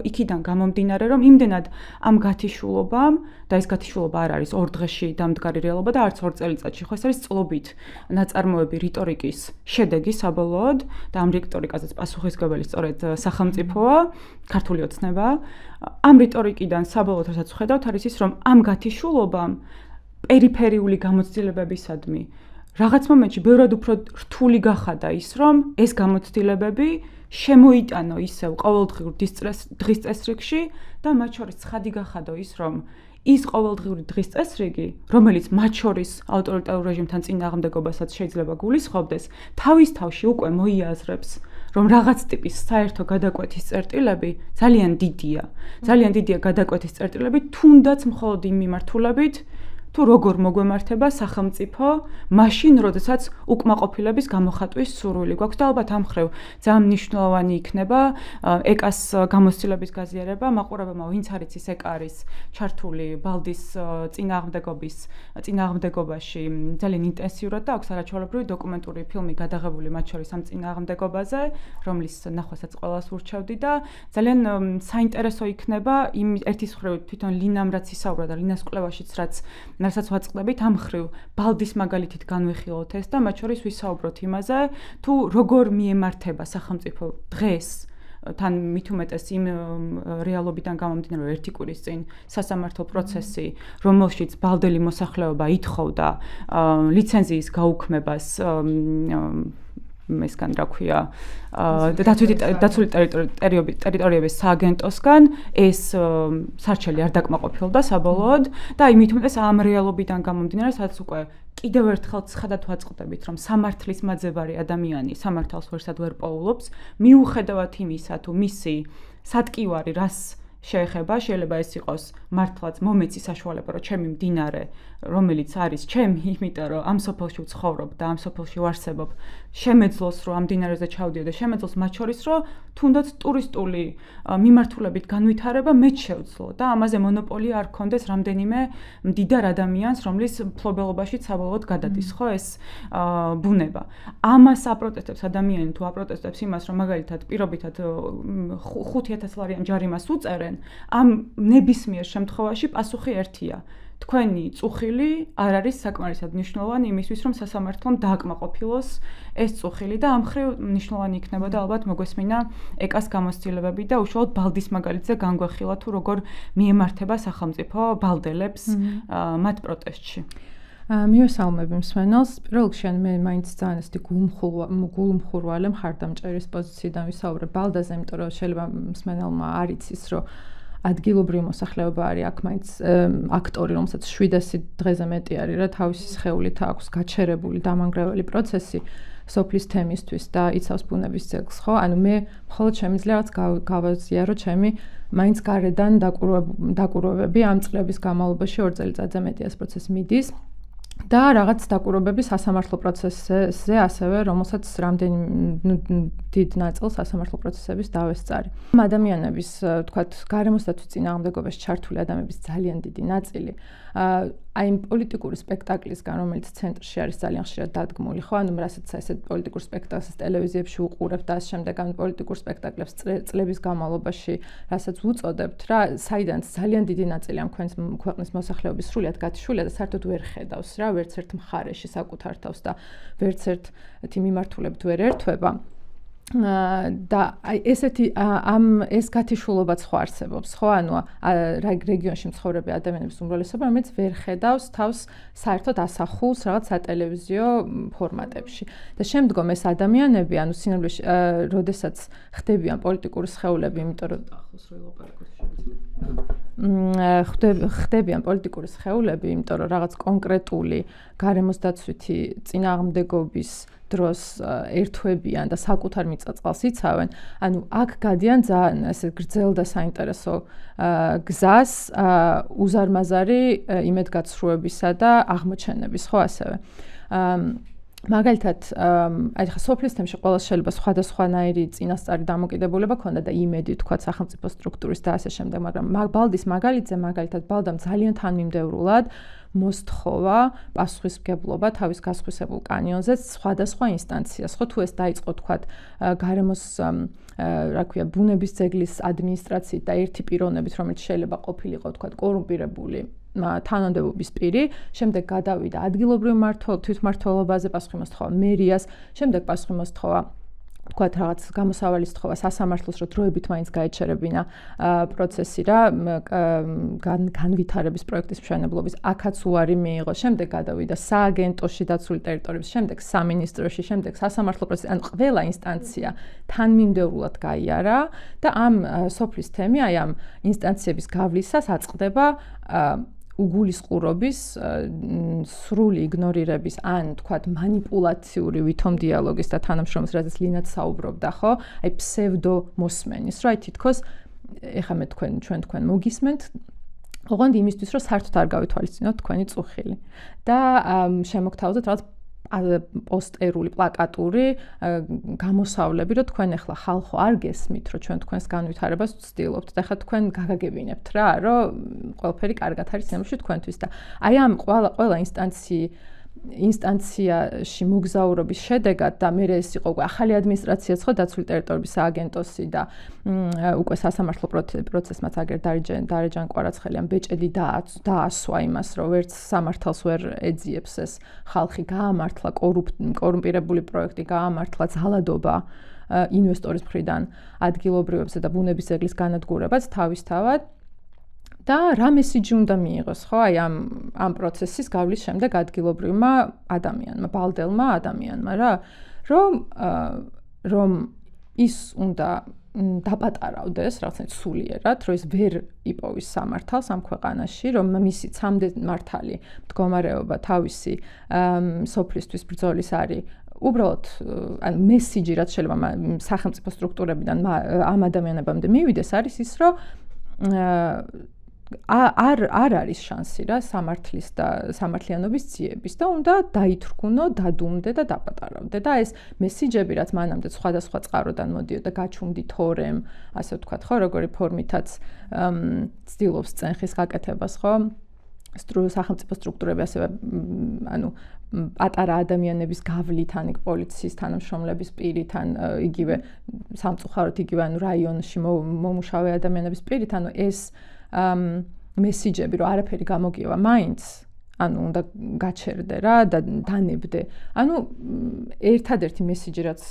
იქიდან გამომდინარე, რომ იმდენად ამ გათიშულობამ და ეს გათიშულობა არ არის ორ დღეში დამდგარი რეალობა და არც ორ წელიწადში, ხო ეს არის წლობით ნაწარმოები რიტორიკის შედეგი საბოლოოდ და ამ რიტორიკაზეც პასუხისმგებელი სწორედ სახელმწიფოა, ქართული ოცნება. ამ რიტორიკიდან საბოლოოდ რასაც ვხედავთ არის ის, რომ ამ გათიშულობამ პერიფერიული გამოცდილებებისადმი რაღაც მომენტში ბევრად უფრო რთული გახადა ის, რომ ეს გამოცდილებები შემოიტანო ისევ ყოველდღიურ დღის წესრიგში და მათ შორის ცხადი გახადო ის, რომ ის ყოველდღიური დღის წესრიგი, რომელიც მათ შორის ავტორიტარულ რეჟიმთან წინააღმდეგობასაც შეიძლება გულისხმობდეს, თავის თავში უკვე მოიაზრებს, რომ რაღაც ტიპის საერთო გადაკვეთის წერტილები ძალიან დიდია. ძალიან დიდია გადაკვეთის წერტილები, თუნდაც მხოლოდ იმ მიმართულებით, თუ როგორ მოგვემართება სახელმწიფო მაშინ, როდესაც უკმაყოფილების გამოხატვის სურვილი გვაქვს და ალბათ ამ მხრივ ძალიან მნიშვნელოვანი იქნება ეკას გამოცდილების გაზიარება, მაყურებელმა ვინც არ იცის, ეკა არის ჩართული ბალდის წინააღმდეგობაში ძალიან ინტენსიურად და აქვს არაჩვეულებრივი დოკუმენტური ფილმი გადაღებული მათ შორის ამ წინააღმდეგობაზე, რომლის ნახვასაც ყველას ვურჩევდი და ძალიან საინტერესო იქნება იმ ერთის მხრივ თვითონ ლინამ რაც ისაუბრა და ლინას კვლევაშიც რასაც ვაწყდებით ამ მხრივ ბალდის მაგალითით განვიხილოთ ეს და მათ შორის ვისაუბროთ იმაზე, თუ როგორ მიემართება სახელმწიფო დღეს თან მით უმეტეს იმ რეალობიდან გამომდინარე, რომ ერთი კვირის წინ სასამართლო პროცესი, რომელშიც ბალდელი მოსახლეობა ითხოვდა ლიცენზიის გაუქმებას მესგან რა ქვია დაცული ტერიტორიების სააგენტოსგან ეს სარჩელი არ დაკმაყოფილდა საბოლოოდ და აი მით უმეტეს ამ რეალობიდან გამომდინარე, სადაც უკვე კიდევ ერთხელ ცხადად ვაწყდებით, რომ სამართლის მაძებარი ადამიანი სამართალს ვერსად ვერ პოულობს, მიუხედავად იმისა, თუ მისი სატკივარი რას შეეხება, შეიძლება ეს იყოს მართლაც მომეცი საშუალება, რომ ჩემი მდინარე, რომელიც არის ჩემი, იმიტომ რომ ამ სოფელში ვცხოვრობ და ამ სოფელში ვარსებობ, შემეძლოს რომ ამ მდინარეზე ჩავდიო და შემეძლოს მათ შორის რომ თუნდაც ტურისტული მიმართულებით განვითარება მეც შევძლო და ამაზე მონოპოლია არ ქონდეს რამდენიმე მდიდარ ადამიანს, რომლის მფლობელობაში საბოლოოდ გადადის, ხო ეს ბუნება. ამას აპროტესტებს ადამიანი თუ აპროტესტებს იმას, რომ მაგალითად პირობითად 5,000 ლარიან ჯარიმას უწერენ, ამ ნებისმიერ შემთხვევაში პასუხი ერთია. თქვენი წუხილი არ არის საკმარისად მნიშვნელოვანი იმისთვის, რომ სასამართლომ დააკმაყოფილოს ეს წუხილი და ამ მხრივ მნიშვნელოვანი იქნება და ალბათ მოგვესმინა ეკას გამოცდილებები და უშუალოდ ბალდის მაგალითზე განგვეხილა თუ როგორ მიემართება სახელმწიფო ბალდელებს მათ პროტესტში.
მივესალმები მსმენელს. პირველ რიგში მე მაინც ძალიან ისეთი გულმხურვალე მხარდამჭერის პოზიციიდან ვისაუბრებ ბალდაზე, იმიტომ რომ შეიძლება მსმენელმა არ იცის, რომ ადგილობრივი მოსახლეობა არის აქ მაინც აქტორი, რომელსაც 700 დღეზე მეტი არის რა თავისი სხეულით აქვს გაჩერებული დამანგრეველი პროცესი. სოფლის თემისთვის და იცავს ბუნების ძეგლს, ხო? ანუ მე მხოლოდ შემიძლია რაღაც გავაზიარო ჩემი მაინც გარედან დაკვირვებები ამ წლების განმავლობაში 2 წელიწადზე მეტი ეს პროცესი მიდის. და რაღაც დაკვირვებები სასამართლო პროცესზე ასევე, რომელსაც რამდენი დიდ ნაწილს სასამართლო პროცესების დავესწარი. ადამიანების, თქვათ, გარემოსდაცვის წინააღმდეგობაში ჩართული ადამიანების ძალიან დიდი ნაწილი აი იმ პოლიტიკური სპექტაკლისგან, რომელიც ცენტრში არის ძალიან ხშირად დადგმული, ხო? ანუ რასაც ესეთ პოლიტიკურ სპექტაკლს ტელევიზიებში უყურებთ და ამ შემდეგ ამ პოლიტიკურ სპექტაკლებს წლების განმავლობაში, რასაც უწოდებთ რა, საიდანაც ძალიან დიდი ნაწილი ამ ქვეყნის მოსახლეობის სრულიად გათიშულია და საერთოდ ვერ ხედავს რა, ვერც ერთ მხარეში საკუთარ თავს და ვერც ერთი მიმართულებით ვერ ერთვება. და აი ესეთი ეს გათიშულობაც ხო არსებობს, ხო? ანუ რეგიონში მცხოვრები ადამიანების უმრავლესობა, რომელიც ვერ ხედავს თავს საერთოდ ასახულს რაღაც სატელევიზიო ფორმატებში. და შემდგომ ეს ადამიანები, ანუ სინამდვილეში, როდესაც ხდებიან პოლიტიკური სხეულები, იმიტომ რომ ხდებიან პოლიტიკური სხეულები, იმიტომ რომ რაღაც კონკრეტული გარემოსდაცვითი წინააღმდეგობის დროს ერთვებიან და საკუთარ მიწა-წყალს იცავენ, ანუ აქ გადიან ძალიან ესე გრძელ და საინტერესო გზას უზარმაზარი იმედგაცრუებისა და აღმოჩენების, ხო ასევე. მაგალითად, აი ხა სოფლის თემში ყველას შეიძლება სხვადასხვანაირი წინასწარი დამოკიდებულება ქონდა და იმედი თქვა სახელმწიფო სტრუქტურის და ასე შემდეგ, მაგრამ ბალდის მაგალითზე მაგალითად ბალდამ ძალიან თანმიმდევრულად მოსთხოვა პასუხისმგებლობა თავის გასხვისებულ კანიონზე სხვადასხვა ინსტანციას. ხო თუ ეს დაიწყო თქვა გარემოს რა ქვია ბუნების ძეგლის ადმინისტრაციით და ერთი პიროვნებით, რომელიც შეიძლება ყოფილიყო თქვა კორუმპირებული თანამდებობის პირი, შემდეგ გადავიდა ადგილობრივ თვითმმართველობაზე, პასუხი მოსთხოვა მერიას, შემდეგ პასუხი მოსთხოვა თქვათ რაღაც გამოსავალის თხოვა სასამართლოს, რომ დროებით მაინც გაეჩერებინა პროცესი რა განვითარების პროექტის მშენებლობის, აქაც უარი მიიღო, შემდეგ გადავიდა სააგენტოში დაცული ტერიტორიების, შემდეგ სამინისტროში, შემდეგ სასამართლო პროცესი, ანუ ყველა ინსტანცია თანმიმდევრულად გაიარა და ამ სოფლის თემი, აი ამ ინსტანციების გავლისას აწყდება უგულისყურობის, სრული იგნორირების, ან თქვათ მანიპულაციური ვითომ დიალოგის და თანამშრომლობის, რაზეც ლინაც საუბრობდა, ხო? აი ფსევდო მოსმენის, რა თითქოს ეხლა მე ჩვენ თქვენ მოგისმენთ, ოღონდ იმისთვის, რომ საერთოდ არ გავითვალისწინოთ თქვენი წუხილი და შემოგთავაზოთ რაღაც პოსტერული, პლაკატური გამოსავლები, რომ თქვენ ახლა ხალხო არ გესმით, რომ ჩვენ თქვენს განვითარებას ვცდილობთ და ახლა თქვენ გაგაგებინებთ რა, რომ ყველაფერი კარგად არის სინამდვილეში თქვენთვის და აი ამ ყველა ინსტანციაში მოგზაურობის შედეგად და მე ეს იყო ახალი ადმინისტრაციაც ხო დაცული ტერიტორიების სააგენტოსი და უკვე სასამართლო პროცესმაც აგერ დარეჯან კვარაცხელიამ ბეჭედი დაასვა იმას, რომ ვერც სამართალს ვერ ეძიებს ეს ხალხი, გაამართლა კორუმპირებული პროექტი, გაამართლა ძალადობა ინვესტორის მხრიდან ადგილობრივებზე და ბუნების ძეგლის განადგურებაც თავისთავად და რა მესიჯი უნდა მიიღოს, ხო, აი ამ პროცესის გავლის შემდეგ ადგილობრივმა ადამიანმა, ბალდელმა ადამიანმა რა, რომ ის უნდა დაპატარავდეს რაღაცნაირად სულიერად, რომ ეს ვერ იპოვის სამართალს ამ ქვეყანაში, რომ მისი ცამდე მართალი მდგომარეობა თავისი სოფლისთვის ბრძოლის არის უბრალოდ ან მესიჯი რაც შეიძლება სახელმწიფო სტრუქტურებიდან ამ ადამიანებამდე მივიდეს არის ის, რომ არ არის შანსი რა სამართლის და სამართლიანობის ძიების და უნდა დაითრგუნო, დადუმდე და დაპატარავდე და ეს მესიჯები რაც მანამდე სხვადასხვა წყაროდან მოდიოდა გაჩუმდი თორემ, ასე ვთქვათ, ხო, როგორი ფორმითაც ცდილობს წენხის გაკეთებას, ხო? სახელმწიფო სტრუქტურები ასევე ანუ პატარა ადამიანების გავლით, ან პოლიციის თანამშრომლების პირით, ან იგივე სამწუხაროდ იგივე ანუ რაიონში მომუშავე ადამიანების პირით, ანუ ეს მესიჯები, რომ არაფერი გამოგივა მაინც, ანუ უნდა გაჩერდე რა და დანებდე. ანუ ერთადერთი მესიჯი რაც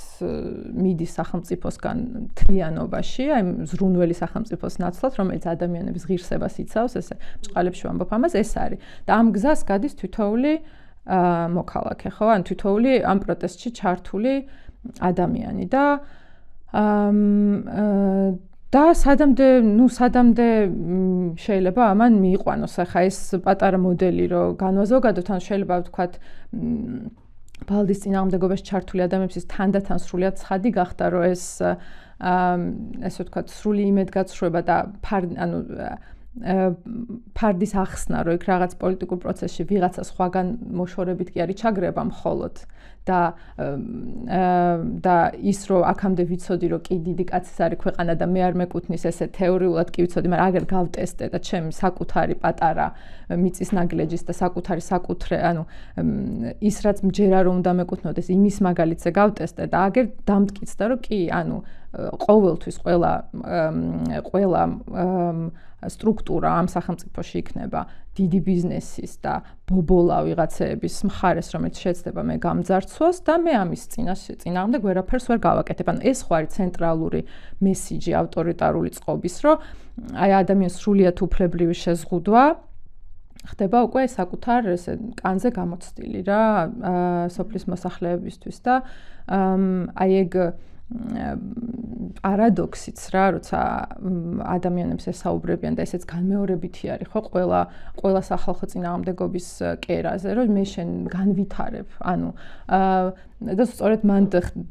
მიდის სახელმწიფოსგან მთლიანობაში, აი ზრუნველი სახელმწიფოს ნაცვლად, რომელიც ადამიანების ღირსებას იცავს, ესე ბჭყალებში ვამბობ ამას, ეს არის. და ამ გზას გადის თითოეული მოქალაქე, ხო? ან თითოეული ამ პროტესტში ჩართული ადამიანი და სადამდე შეიძლება ამან მიიყვანოს ახლა ეს პატარა მოდელი, რომ განვაზოგადოთ, ან შეიძლება ვთქვათ ბალდის წინააღმდეგობაში ჩართული ადამიანების თანდათან სრულიად ცხადი გახდა, რომ ეს ესე ვთქვათ, სრული იმედგაცრუება და ფარდის ახსნა, რომ იქ რაღაც პოლიტიკურ პროცესში ვიღაცა სხვაგან მოშორებით კი არის ჩაგრება მხოლოდ და ის რომ აქამდე ვიცოდი რომ კი დიდი კაცის არის ქვეყანა და მე არ მეკუთვნის ესე თეორიულად კი ვიცოდი, მაგრამ აგერ გავტესტე და ჩემი საკუთარი პატარა მიწის ნაგლეჯის და საკუთარი საკუთრე, ის რაც მჯერა რომ უნდა მეკუთვნოდეს, იმის მაგალითზე გავტესტე და აგერ დამტკიცდა რომ კი, ყოველთვის ყველა სტრუქტურა ამ სახელმწიფოში იქნება დიდი ბიზნესის და ბობოლა ვიღაცების მხარეს, რომელიც შეეცდება მე გამძარცვოს და მე ამის წინააღმდეგ ვერაფერს ვერ გავაკეთებ. ეს ხო არის ცენტრალური მესიჯი ავტორიტარული წყობის, რომ აი ადამიანის სრულიად უფლებრივი შეზღუდვა ხდება უკვე საკუთარ ესე კანზე გამოცდილი რა სოფლის მოსახლეებისთვის და აი ეგ პარადოქსიც რა, როცა ადამიანებს ესაუბრებიან და ესეც განმეორებითი არის, ხო, ყველა სახალხო წინააღმდეგობის კერაზე, რომ მე შენ განვითარებ, და სწორედ მან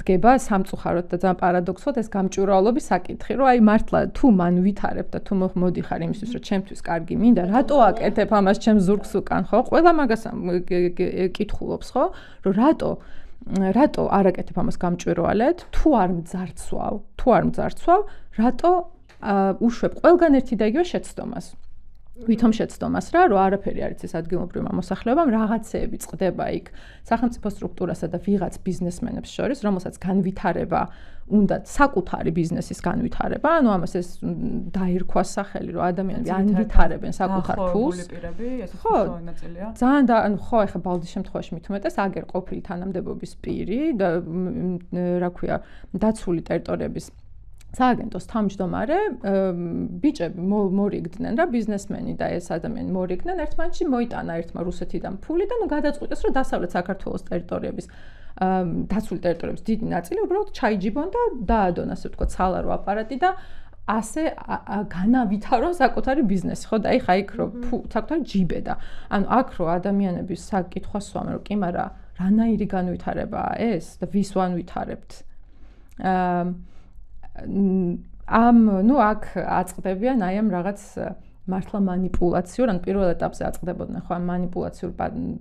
დგება სამწუხაროდ და ძალიან პარადოქსულად ეს გამჭვირვალობის საკითხი, რომ აი მართლა თუ მან ვითარებ და თუ მოდიხარ იმისთვის, რომ ჩემთვის კარგი მინდა, რატო აკეთებ ამას ჩემს ზურგს უკან, ხო? ყველა მაგას კითხულობს, ხო? რომ რატო არ აკეთებ ამას გამჭვირვალედ, თუ არ მძარცვავ, რატო უშვებ ყველგან ერთი და იგივე შეცდომას. ვითომ შეცდომას რა, რომ არაფერი არ იცის ადგილობრივმა მოსახლეობამ, რაღაცეები წყდება იქ სახელმწიფო სტრუქტურასა და ვიღაც ბიზნესმენებს შორის, რომელსაც განვითარება უნდა საკუთარი ბიზნესის განვითარება, ამას ეს დაირქვა სახელი, რომ ადამიანები ანვითარებენ საკუთარ ფულს. ხო, ძალიან და ხო, ეხლა ბალდის შემთხვევაში მით უმეტეს აგერ ყოფილი თანამდებობის პირი და რა ქვია, დაცული ტერიტორიების სააგენტოს თავმჯდომარე ბიჭები მორიგდნენ რა ბიზნესმენი და ეს ადამიანი მორიგდნენ ერთმანეთში მოიტანა ერთმა რუსეთიდან ფული და გადაწყვიტეს რომ დასავლეთ საქართველოს ტერიტორიების დაცული ტერიტორიების დიდი ნაწილი უბრალოდ ჩაიჯიბონ და დაადონ ასე ვთქვათ სალარო აპარატი და ასე განავითარო საკუთარი ბიზნესი ხო და ეხა იქ რომ საკუთარი ჯიბედა აქ რომ ადამიანების საკითხვა სვამენ რომ კი მაგრამ რანაირი განვითარებაა ეს და ვის ვანვითარებთ აქ აწყდებიან აი ამ რაღაც მართლა манипуляციურ, ან პირველ ეტაპზე აწყდებოდნენ ხო ამ манипуляციურ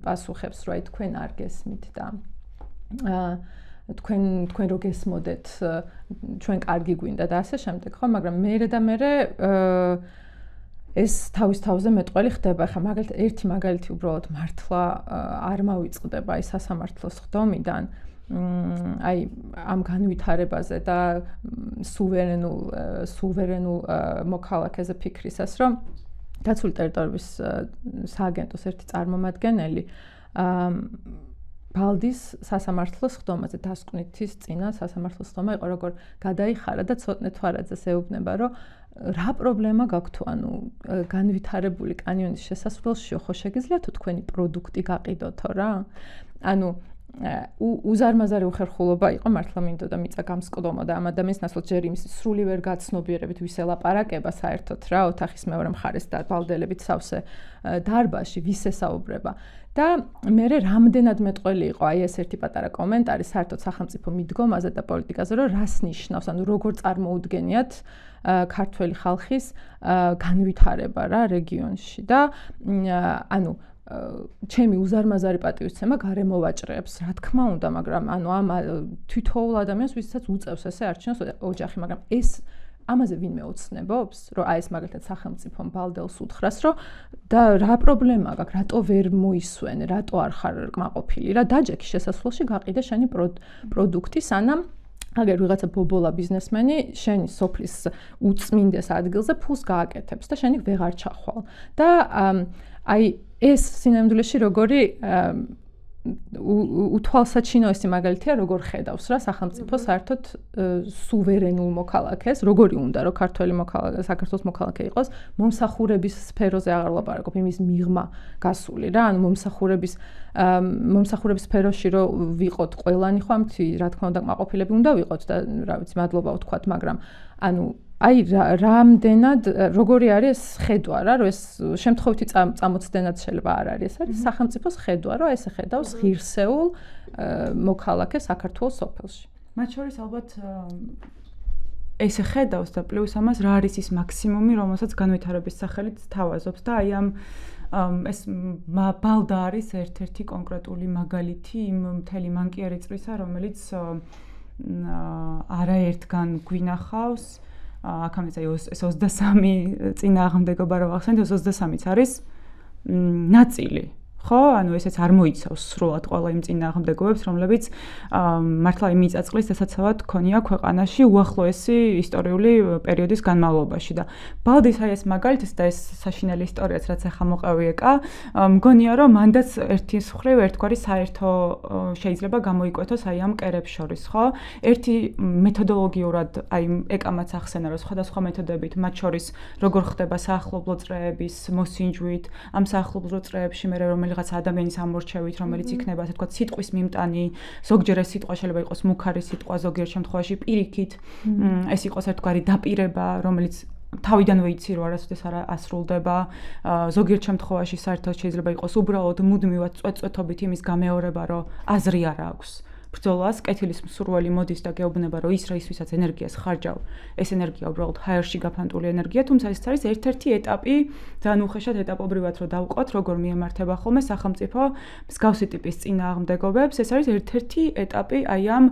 პასუხებს, რომ აი თქვენ არ გესმით და თქვენ რო გესმოდეთ, ჩვენ კარგი გვინდა და ასე შემდეგ ხო, მაგრამ მერე ეს თავის თავზე მეტყველი ხდება. ხა მაგალითად ერთი მაგალითი უბრალოდ მართლა არ მოვიწყდება აი სასამართლოს ხდომიდან აი ამ განვითარებაზე და სუვერენულ მოქალაქეზე ფიქრისას, რომ დაცული ტერიტორიების სააგენტოს ერთი წარმომადგენელი ბალდის სასამართლოს ხდომაზე დასკვნითის წინა სასამართლოს ხდომა იყო როგორ გადაიხარა და ცოტნე თვარაძეს ეუბნება, რომ რა პრობლემა გაქვთ განვითარებული კანიონის შესასვლელში ხო შეგიძლიათ თქვენი პროდუქტი გაყიდოთო რა? უზარმაზარი უხერხულობა იყო მართლა მინდოდა მიწა გამსკდომოდა ამ ადამიანის ნაცვლად ჯერ იმის სრული ვერ გაცნობიერებით ვის ელაპარაკება საერთოდ რა ოთახის მეორე მხარეს და ბალდელებით სავსე დარბაზში ვის ესაუბრება და მე რამდენად მეტყველი იყო აი ეს ერთი პატარა კომენტარი საერთოდ სახელმწიფო მიდგომაზე და პოლიტიკაზე რომ რას ნიშნავს როგორ წარმოუდგენიათ ქართველი ხალხის განვითარება რა რეგიონში და ჩემი უზარმაზარი პატივისცემა გარემოვაჭრეებს, რა თქმა უნდა, მაგრამ ამ თითოეულ ადამიანს ვისაც უწევს ესე არჩევნს ოჯახი, მაგრამ ეს ამაზე ვინმე ოცნებობს, რომ აი ეს მაგალითად სახელმწიფომ ბალდელს უთხრას, რომ და რა პრობლემა გაქვს, რატო ვერ მოისვენე, რატო არ ხარ კმაყოფილი, რა დაჯექი შესასვლელში გაყიდე შენი პროდუქტი, სანამ აგერ ვიღაცა ბობოლა ბიზნესმენი შენი სოფლის უწმინდეს ადგილზე ფულს გააკეთებს და შენი ვეღარ ჩახვალ. და აი ეს სინამდვილეში როგორი უთვალსაჩინოესი მაგალითია როგორ ხედავს რა სახელმწიფო საერთოდ სუვერენულ მოქალაქეს როგორი უნდა რომ ქართველი მოქალაქე საქართველოს მოქალაქე იყოს მომსახურების სფეროზე აღარ ვლაპარაკობ იმის მიღმა გასული რა ანუ მომსახურების სფეროში რომ ვიყოთ ყველანი ხო ამთი რა თქმა უნდა კმაყოფილები უნდა ვიყოთ და რა ვიცი მადლობა ვთქვათ მაგრამ აი რამდენად როგორი არის ხედვა რა, რომ ეს შემთხვევითი წამოწდენად შეიძლება არ არის. ეს არის სახელმწიფოს ხედვა, რომ ეს ხედავს ღირსეულ მოქალაქეს საქართველოს სოფელში.
მათ შორის ალბათ ესე ხედავს და პლუს ამას რა არის ის მაქსიმუმი, რომელსაც განვითარების სახელით თავაზობს და აი ამ ეს ბალდა არის ერთ-ერთი კონკრეტული მაგალითი იმ მთელი მანკიერი წრისა, რომელიც არაერთგან გვინახავს. აქამდე ეს 23 წინააღმდეგობა რო ახსენეთ, 23-იც არის ნაწილი. ხო, ანუ ესეც არ მოიცავს სრულად ყველა იმ წინააღმდეგობებს, რომლებიც მართლა იმ მიწაწყლის დასაცავად ქონია ქვეყანაში უახლოესი ისტორიული პერიოდის განმავლობაში და ბალდის აი ეს მაგალითს და ეს საშინელი ისტორიაც რაც ახლა მოყევიეკა, მგონია რომ მანდაც ერთის მხრივ ერთგვარი საერთო შეიძლება გამოიკვეთოს აი ამ კერებს შორის, ხო? ერთი მეთოდოლოგიურად აი ეკამაც ახსენა რომ სხვადასხვა მეთოდებით, მათ შორის როგორ ხდება საახლობლო წრეების მოსინჯვით, ამ საახლობლო წრეებში მე რაღაც ადამიანის ამორჩევით, რომელიც იქნება ასე ვთქვათ, სიტყვის მიმტანი, ზოგჯერ ეს სიტყვა შეიძლება იყოს მუქარი სიტყვა, ზოგიერთ შემთხვევაში პირიქით, ეს იყოს ერთგვარი დაპირება, რომელიც თავიდანვე იცი რომ არასოდეს არ ასრულდება, ზოგიერთ შემთხვევაში საერთოდ შეიძლება იყოს უბრალოდ მუდმივად წვეთწვეთობით იმის გამეორება, რომ აზრი არ აქვს. ბრძოლას, კეთილის მსურველი მოდის და გეუბნება, რომ ის რაისთვისაც ენერგიას ხარჯავ, ეს ენერგია უბრალოდ ჰაერში გაფანტული ენერგია, თუმცა ეს არის ერთ-ერთი ეტაპი, ძალიან უხეშად ეტაპობრივად რომ დავყოთ, როგორ მიემართება ხოლმე სახელმწიფო მსგავსი ტიპის წინააღმდეგობებს, ეს არის ერთ-ერთი ეტაპი აი ამ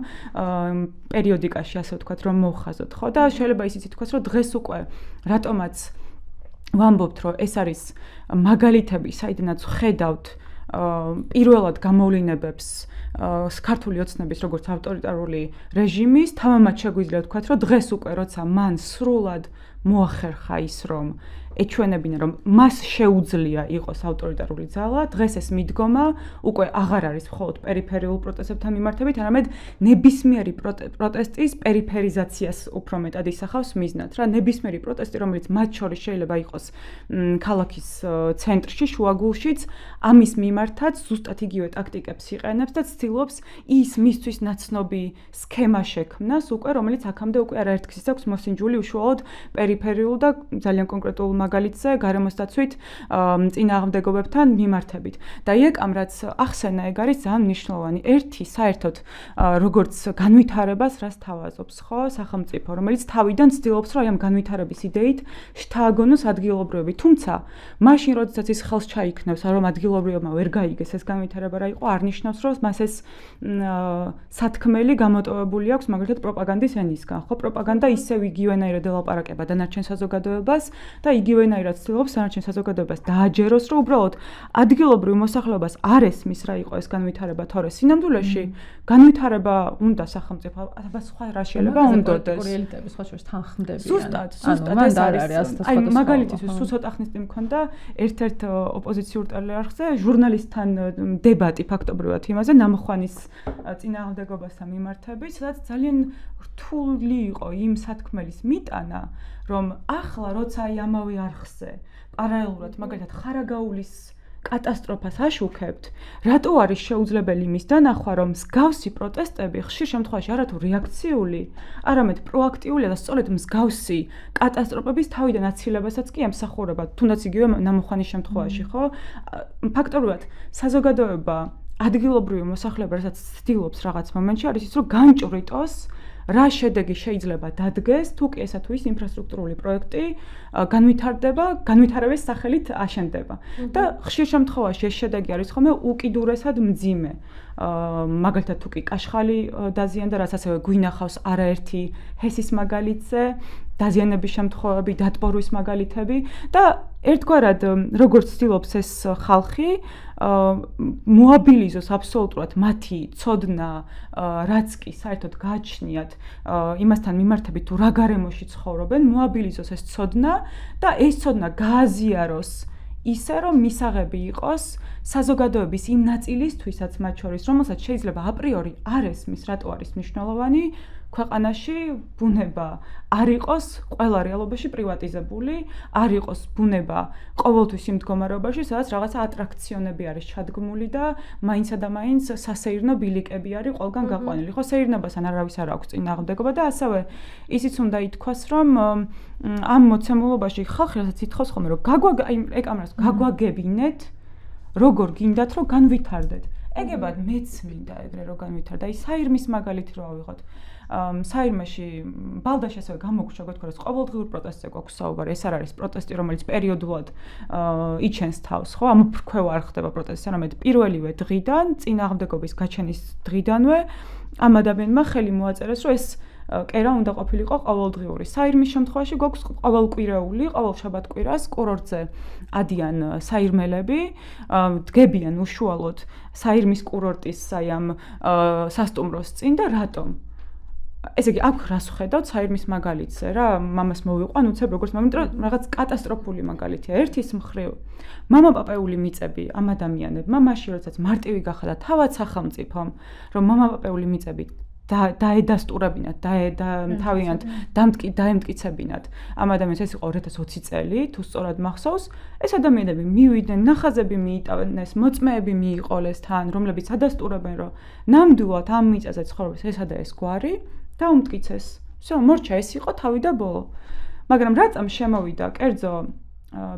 პერიოდიკაში, ასე ვთქვათ, რომ მოვხაზოთ, ხო? და შეიძლება ისიც ითქვას, რომ დღეს უკვე რატომაც ვამბობთ, რომ ეს არის მაგალითები, საიდანაც ხედავთ პირველად გამოვლინებებს ქართული ოცნების როგორც ავტორიტარული რეჟიმის, თამამად შეგვიძლია ვთქვათ, რომ დღეს უკვე როცა მან სრულად მოახერხა ის, რომ ეჩვენებინა, რომ მას შეუძლია იყოს ავტორიტარული ძალა, დღეს ეს მიდგომა უკვე აღარ არის მხოლოდ პერიფერიულ პროტესტებთან მიმართებით, არამედ ნებისმიერი პროტესტის პერიფერიზაციას უფრო მეტად ისახავს მიზნად. რა ნებისმიერი პროტესტი, რომელიც მათ შორის შეიძლება იყოს ქალაქის ცენტრში, შუაგულშიც, ამის მიმართაც ზუსტად იგივე ტაქტიკებს იყენებს და ცდილობს ის მისთვის ნაცნობი სქემა შექმნას, უკვე რომელიც აქამდე უკვე არაერთგზის აქვს მოსინჯული უშუალოდ პერიფერიულ და ძალიან კონკრეტულ მაგალითზე გარემოსდაცვით წინააღმდეგობებთან მიმართებით. და ეკამ რაც ახსენა ეგ არის ძალიან მნიშვნელოვანი. ერთი საერთოდ როგორც განვითარებას რას თავაზობს, ხო, სახელმწიფო, რომელიც თავიდან ცდილობს, რომ აი ამ განვითარების იდეით შთააგონოს ადგილობრივები. თუმცა, მაშინ როდესაც ის ხელს ჩაიქნევს, რომ ადგილობრივებმა ვერ გაიგეს ეს განვითარება რა იყო, არ ნიშნავს, რომ მას ეს სათქმელი გამოტოვებული აქვს, მაგალითად პროპაგანდის ენისგან, ხო, პროპაგანდა ისევ იგივენაირად ელაპარაკება დანარჩენ საზოგადოებას და იგივენაირად ცდილობს დანარჩენ საზოგადოებას დააჯეროს, რომ უბრალოდ ადგილობრივ მოსახლეობას არ ესმის რა იყო ეს განვითარება, თორე სინამდვილეში განვითარება უნდა სახელმწიფო, აბა სხვა რა შეიძლება უნდოდეს.
ელიტების სხვა შორის თანხმდებიან.
ზუსტად ეს არის. აი მაგალითისთვის სულ ცოტა ხნის წინ მქონდა ერთ-ერთ ოპოზიციურ ტელეარხზე ჟურნალისტთან დებატი ფაქტობრივად იმაზე ნამოხვანის წინააღმდეგობასთან მიმართებით, სადაც ძალიან რთული იყო იმ სათქმელის მიტანა, რომ ახლა როცა აი ამავე არხზე პარალელურად მაგალითად ხარაგაულის კატასტროფას აშუქებთ, რატო არის შეუძლებელი მის დანახვა, რომ მსგავსი პროტესტები ხშირ შემთხვევაში არათუ რეაქციული, არამედ პროაქტიულია და სწორედ მსგავსი კატასტროფების თავიდან აცილებასაც კი ემსახურება, თუნდაც იგივე ნამოხვანის შემთხვევაში, ხო? ფაქტობრივად, საზოგადოება ადგილობრივი მოსახლეობა, რასაც ცდილობს რაღაც მომენტში, არის ის, რომ განჭვრიტოს რა შედეგი შეიძლება დადგეს, თუ კი ესა თუ ის ინფრასტრუქტურული პროექტი განვითარების სახელით აშენდება. და ხშირ შემთხვევაში ეს შედეგი არის ხოლმე უკიდურესად მძიმე. მაგალითად თუ კი კაშხალი დაზიანდა, რაც ასევე გვინახავს არაერთი ჰესის მაგალითზე, დაზიანების შემთხვევები, დატბორვის მაგალითები და ერთგვარად როგორც ცდილობს ეს ხალხი მოაბილიზოს აბსოლუტურად მათი ცოდნა, რაც კი საერთოდ გააჩნიათ იმასთან მიმართებით თუ რა გარემოში ცხოვრობენ, მოაბილიზოს ეს ცოდნა და ეს ცოდნა გააზიაროს ისე რომ მისაღები იყოს საზოგადოების იმ ნაწილისთვისაც მათ შორის, რომელსაც შეიძლება აპრიორი არ ესმის, რატო არის მნიშვნელოვანი ქვეყანაში ბუნება არ იყოს ყველა რეალობაში პრივატიზებული, არ იყოს ბუნება ყოველთვის იმ მდგომარეობაში, სადაც რაღაცა ატრაქციონები არის ჩადგმული და მაინცა და მაინც სასეირნო ბილიკები არის ყველგან გაყვანილი. ხო, სეირნობასთან არავის არ აქვს წინააღმდეგობა და ასევე ისიც უნდა ითქვას, რომ ამ მოცემულობაში ხალხი რასაც ითხოვს ხოლმე, რომ გაგვაგებინეთ, როგორ გინდათ, რომ განვითარდეთ. ეგებად მეც მინდა ეგრე რომ განვითარდა. აი საირმის მაგალითი რო ავიღოთ. საირმაში ბალდაში ასევე გამოგვრჩა გქონდეს ყოველდღიურ პროტესტზე გვაქვს საუბარი. ეს არ არის პროტესტი, რომელიც პერიოდულად იჩენს თავს, ხო? ამოფრქვევა არ ხდება პროტესტზე, არამედ პირველივე დღიდან, წინააღმდეგობის გაჩენის დღიდანვე ამ ადამიანმა ხელი მოაწერეს, რომ ეს კერა უნდა ყოფილიყო ყოველდღიური. საირმის შემთხვევაში გვაქვს ყოველკვირეული, ყოველ შაბათ-კვირას კურორტზე ადიან საირმელები, დგებიან უშუალოდ საირმის კურორტის აი ამ სასტუმროს წინ და რატომ? ესე იგი, აქ რას ვხედავთ საირმის მაგალითზე რა, მამას მოვიყვან უცებ როგორც მომენტ, რომ რაღაც კატასტროფული მაგალითია. ერთის მხრივ მამაპაპეული მიწები ამ ადამიანებმა მაშინ როდესაც მარტივი გახადა თავად სახელმწიფომ, რომ მამაპაპეული მიწები დაედასტურებინათ, თავიანთ დაემტკიცებინათ. ამ ადამიანს ეს იყო 2020 წელი, თუ სწორად მახსოვს, ეს ადამიანები მივიდნენ, ნახაზები მიიტანეს, მოწმეები მიიყოლეს თან, რომლებიც ადასტურებენ, რომ ნამდვილად ამ მიწაზე ცხოვრობს ესა და ეს გვარი, დაუმტკიცეს. всё, მორჩა ეს იყო თავი და ბოლო. მაგრამ რატომ შემოვიდა კერძო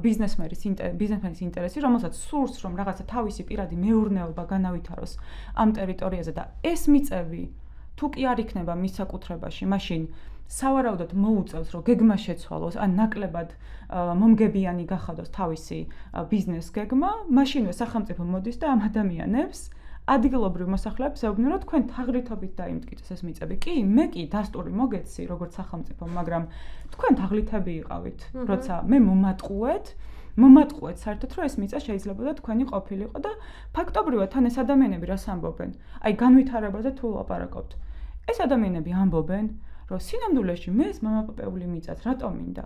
ბიზნესმენის ინტერესი, რომელსაც სურს, რომ რაღაცა თავისი პირადი მეურნეობა განავითაროს ამ ტერიტორიაზე და ეს მიწები თუ კი არ იქნება მის საკუთრებაში, მაშინ სავარაუდოდ მოუწევს, რომ გეგმა შეცვალოს, ან ნაკლებად მომგებიანი გახადოს თავისი ბიზნეს გეგმა, მაშინვე სახელმწიფო მოდის და ამ ადამიანებს ადგილობრივ მოსახლეებს ეუბნება, რომ თქვენ თაღლითობით დაიმტკიცეს ეს მიწები. კი, მე კი დასტური მოგეცი, როგორც სახელმწიფო, მაგრამ თქვენ თაღლითები იყავით, როცა მე მომატყუეთ საერთოდ, რომ ეს მიწა შეიძლება და თქვენი ყოფილიყო და ფაქტობრივად თან ეს ადამიანები რას ამბობენ? აი განვითარებაზე თუ ლაპარაკობთ. ეს ადამიანები ამბობენ, რომ სინამდვილეში მე ეს მამაპაპეული მიწაც რატომ მინდა?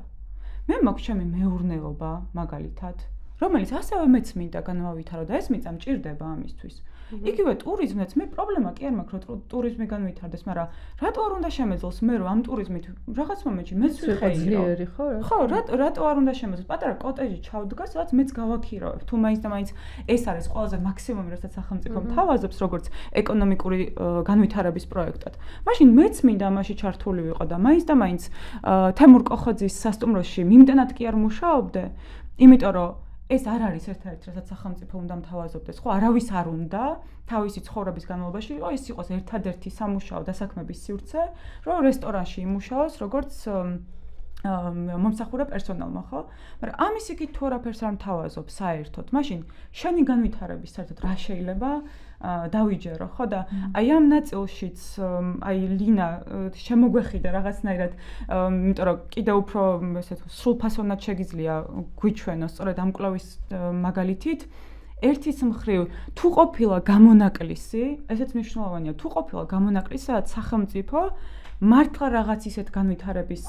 მე მაქვს ჩემი მეურნეობა, მაგალითად, რომელიც ასევე მეც მინდა განვავითარო და ეს მიწა მჭირდება ამისთვის. იგივე ტურიზმიც, მე პრობლემა კი არ მაქვს, რომ ტურიზმი განვითარდეს, მაგრამ რატო არ უნდა შემეძლოს მე რომ ამ ტურიზმით რაღაც მომენტში მეც ვიხეირო? ხო, რატო არ უნდა შემეძლოს? პატარა კოტეჯი ჩავდგა, სადაც მეც გავაქირავებ. თუ მაინც და მაინც ეს არის ყველაზე მაქსიმუმი, რასაც სახელმწიფო თავაზობს, როგორც ეკონომიკური განვითარების პროექტად. მაშინ მეც მინდა ამაში ჩართული ვიყო და მაინც და მაინც თემურ კოხოძის სასტუმროში მიმდენად კი არ მუშაობდე, იმიტომ რომ ეს არ არის ერთ-ერთი, რასაც სახელმწიფო უნდა მთავაზობდეს, ხო, არავის არ უნდა თავისი ცხოვრების განმავლობაში, რომ ეს იყოს ერთადერთი სამუშაო დასაქმების სივრცე, რომ რესტორანში იმუშაოს, როგორც მომსახურე პერსონალმა, ხო? მაგრამ ამის იქით თუ არაფერს არ მთავაზობ საერთოდ, მაშინ შენი განვითარების საერთოდ რა შეიძლება დავიჯერო, ხო და აი ამ ნაწილშიც აი ლინა შემოგვეხიდა რაღაცნაირად, იმიტომ რომ კიდევ უფრო ესე სრულფასოვნად შეგიძლია გვიჩვენოს სწორედ ამ კვლევის მაგალითით. ერთის მხრივ თუ ყოფილა გამონაკლისი, ესეც მნიშვნელოვანია, თუ ყოფილა გამონაკლისი, სადაც სახელმწიფო მართლა რაღაც ისეთ განვითარების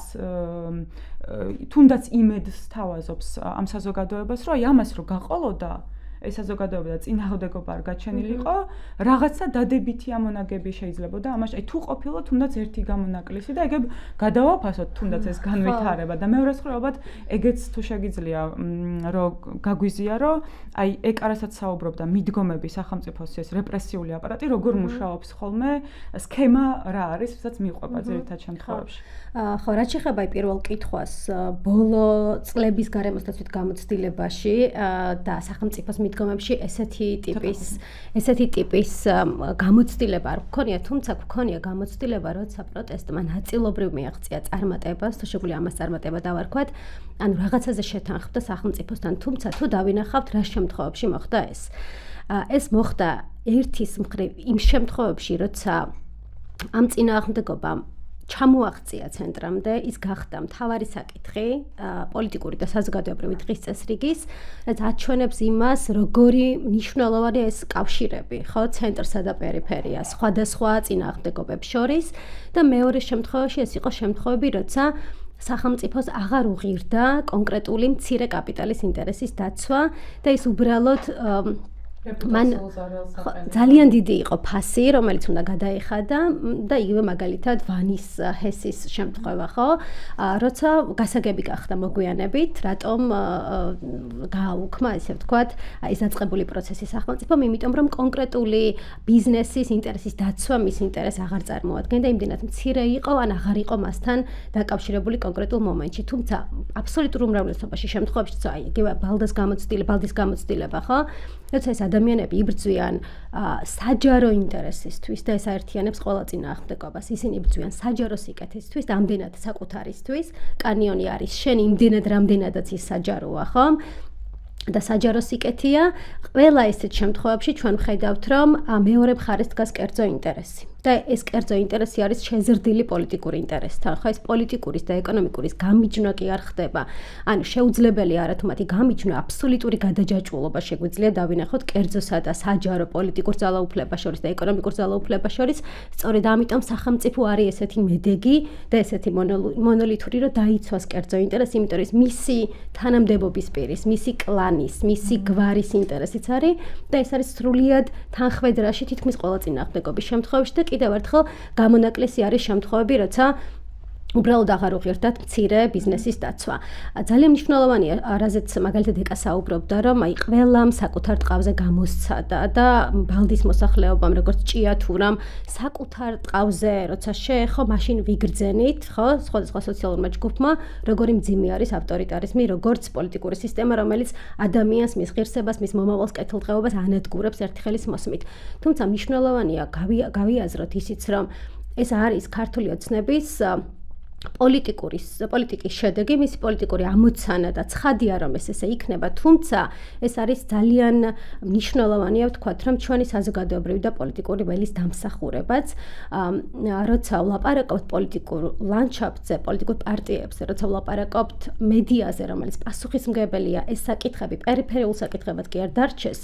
თუნდაც იმედს თავაზობს ამ საზოგადოებას, რომ აი ამას რო გაყოლოდა ეს საზოგადოება და წინააღმდეგობა არ გაჩენილიყო, რაღაცა დადებითი ამონაგები შეიძლება და ამაში აი თუ ყოფილა თუნდაც ერთი გამონაკლისი და ეგებ გადავაფასოთ თუნდაც ეს განვითარება და მეორე მხრივ ალბათ ეგეც თუ შეგიძლია რომ გაგვიზია რომ აი ეკარასაც საუბრობდა მიდგომები სახელმწიფოს ეს რეპრესიული აპარატი როგორ მუშაობს ხოლმე სქემა რა არის რასაც მიყვება ძირითად შემთხვევებში.
ხო, რაც შეხება პირველ კითხვას, ბოლო წლების გარემოსდაცვით გამოცდილებაში და სახელმწიფოს მიდგომებში ესეთი ტიპის გამოცდილება არ გქონია, თუმცა გქონია გამოცდილება, როცა პროტესტმა ნაწილობრივ მიაღწია წარმატებას, თუ შეგვიძლია ამას წარმატება დავარქვათ, ანუ რაღაცაზე შეთანხმდა სახელმწიფოსთან, თუმცა თუ დავინახავთ რა შემთხვევებში მოხდა ეს. ეს მოხდა ერთის მხრივ იმ შემთხვევებში, როცა ამ წინააღმდეგობამ ჩამოაღწია ცენტრამდე, ის გახდა მთავარი საკითხი პოლიტიკური და საზოგადოებრივი დღის წესრიგის, რაც აჩვენებს იმას, როგორი მნიშვნელოვანია ეს კავშირები, ხო, ცენტრსა და პერიფერიას, სხვადასხვა წინააღმდეგობებს შორის და მეორე შემთხვევაში ეს იყო შემთხვევები, როცა სახელმწიფოს აღარ უღირდა კონკრეტული მცირე კაპიტალის ინტერესის დაცვა და ის უბრალოდ მან ძალიან დიდი იყო ფასი, რომელიც უნდა გადაიხადა და იგივე მაგალითად ვანის ჰესის შემთხვევა, ხო? როცა გასაგები გახდა მოგვიანებით, რატომ გააუქმა, ესე ვთქვათ, ეს დაწყებული პროცესი სახელმწიფომ, იმიტომ რომ კონკრეტული ბიზნესის ინტერესის დაცვა მის ინტერესს აღარ წარმოადგენდა, იმდენად მცირე იყო, ან აღარ იყო მასთან დაკავშირებული კონკრეტულ მომენტში. თუმცა აბსოლუტურ უმრავლესობაში შემთხვევებში, აი, იგივე ბალდის გამოცდილება, ხო? როცა ეს ადამიანები იბრძვიან საჯარო ინტერესისთვის და ეს აერთიანებს ყველა წინააღმდეგობას. ისინი იბრძვიან საჯარო სიკეთისთვის და ამდენად საკუთარისთვის. კანიონი არის შენი იმდენად რამდენადაც ის საჯაროა, ხო? და საჯარო სიკეთეა. ყველა ესეთ შემთხვევებში ჩვენ ვხედავთ, რომ მეორე მხარეს დგას კერძო ინტერესი. და ეს კერძო ინტერესი არის შეზრდილი პოლიტიკური ინტერესთან. ხო, ეს პოლიტიკურის და ეკონომიკურის გამიჯვნა კი არ ხდება. ანუ შეუძლებელი არა თუ მათი გამიჯვნა აბსოლუტური გადაჯაჭვულობა შეგვიძლია დავინახოთ კერძოსა და საჯარო პოლიტიკურ ძალაუფლებას შორის და ეკონომიკურ ძალაუფლებას შორის. სწორედ ამიტომ სახელმწიფო არის ესეთი მედეგი და ესეთი მონოლითური, რომ დაიცვას კერძო ინტერესი, იმიტომ რომ მისი თანამდებობის პირის, მისი კლანის, მისი გვარის ინტერესიც არის და ეს არის სრულიად თანხმედრაში თითქმის ყველა წინააღმდეგობის შემთხვევაში და კიდევ ერთხელ გამონაკლისი არის შემთხვევები, როცა უბრალოდ აღარ უღირდათ მცირე ბიზნესის დაცვა. ძალიან მნიშვნელოვანია, რაზეც მაგალითად ეკა საუბრობდა, რომ აი ყველამ საკუთარ ტყავზე გამოსცადა და ბალდის მოსახლეობამ, როგორც ჭიათურამ, საკუთარ ტყავზე როცა შეეხო, მაშინ ვიგრძენით, ხო, სხვადასხვა სოციალურმა ჯგუფმა, როგორი მძიმე არის ავტორიტარიზმი, როგორც პოლიტიკური სისტემა, რომელიც ადამიანს, მის ღირსებას, მის მომავალს, კეთილდღეობას ანადგურებს ერთი ხელის მოსმით. თუმცა მნიშვნელოვანია გავიაზროთ ისიც, რომ ეს არის ქართული ოცნების პოლიტიკის შედეგი, მისი პოლიტიკური ამოცანა და ცხადია, რომ ეს ესე იქნება, თუმცა ეს არის ძალიან მნიშვნელოვანია ვთქვათ, რომ ჩვენი საზოგადოებრივი და პოლიტიკური ველის დამსახურებაც, როცა ვლაპარაკობთ პოლიტიკურ ლანდშაფტზე, პოლიტიკურ პარტიებზე, როცა ვლაპარაკობთ მედიაზე, რომელიც პასუხისმგებელია, ეს საკითხები პერიფერიულ საკითხებად კი არ დარჩეს,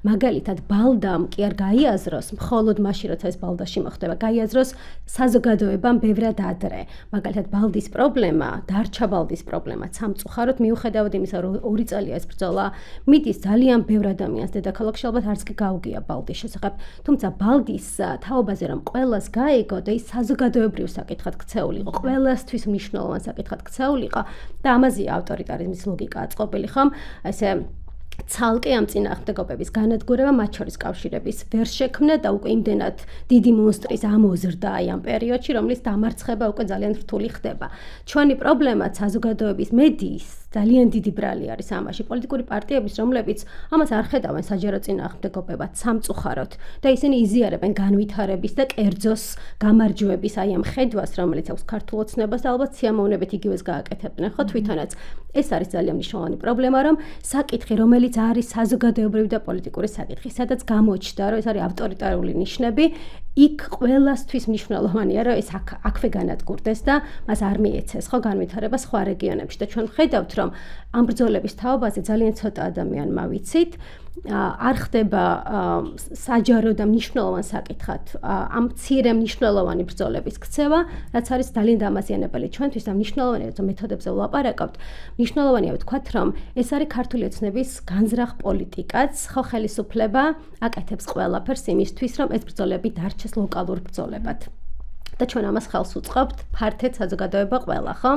მაგალითად ბალდამ კი არ გაიაზროს, მხოლოდ მაშინ, როცა ეს ბალდაში მოხდება, გაიაზროს საზოგადოებამ ბევრად ადრე, მაგალითად ბალდის პრობლემა, დარჩა ბალდის პრობლემა სამწუხაროდ მიუხედავად იმისა, რომ 2 წელია ეს ბრძოლა მიდის ძალიან ბევრ ადამიანს დედაქალაქში ალბათ არც კი გაუგია ბალდის შესახებ, თუმცა ბალდის თაობაზე რომ ყველას გაეგო და ის საზოგადოებრივ საკითხად ქცეული იყო, ყველასთვის მნიშვნელოვან საკითხად ქცეული იყო და ამაზეა ავტორიტარიზმის ლოგიკა აწყობილი, ხომ? ესე ცალკე ამ წინააღმდეგობების განადგურება მათ შორის კავშირების ვერ შექმნა და უკვე იმდენად დიდი მონსტრის ამოზრდა აი ამ პერიოდში, რომლის დამარცხება უკვე ძალიან რთული ხდება. ჩვენი პრობლემაც საზოგადოების მედიის ძალიან დიდი ბრალი არის ამაში. პოლიტიკური პარტიების, რომლებიც ამას არ ხედავენ საჯარო წინააღმდეგობებად სამწუხაროდ და ისინი იზიარებენ განვითარების და კერძოს გამარჯვების აი ამ ხედვას, რომელიც აქვს ქართულ ოცნებას და ალბათ სიამოვნებით იგივეს გააკეთებდნენ, ხო თვითონაც. ეს არის ძალიან მნიშვნელოვანი პრობლემა, რომ საკითხი, რომელიც არის საზოგადოებრივი და პოლიტიკური საკითხი, სადაც გამოჩნდა, რომ ეს არის ავტორიტარული ნიშნები, იქ ყველასთვის მნიშვნელოვანია, რომ ეს აქვე განადგურდეს და მას არ მიეცეს, ხო, განვითარება სხვა რეგიონებში და ჩვენ ვხედავთ, რომ ამ ბრძოლების თაობაზე ძალიან ცოტა ადამიანმა ვიცით, არ ხდება საჯარო და მნიშვნელოვან საკითხად ამ მცირე მნიშვნელოვანი ბრძოლების ქცევა, რაც არის ძალიან დამაზიანებელი ჩვენთვის და მნიშვნელოვანია, რომ მეთოდებზე ვლაპარაკობთ. მნიშვნელოვანია ვთქვათ, რომ ეს არის ქართული ოცნების განზრახ პოლიტიკაც, ხო, ხელისუფლება აკეთებს ყველაფერს იმისთვის, რომ ეს ბრძოლები დარჩეს ლოკალურ ბრძოლებად. და ჩვენ ამას ხელს უწყობთ ფართედ საზოგადოება ყველა, ხო?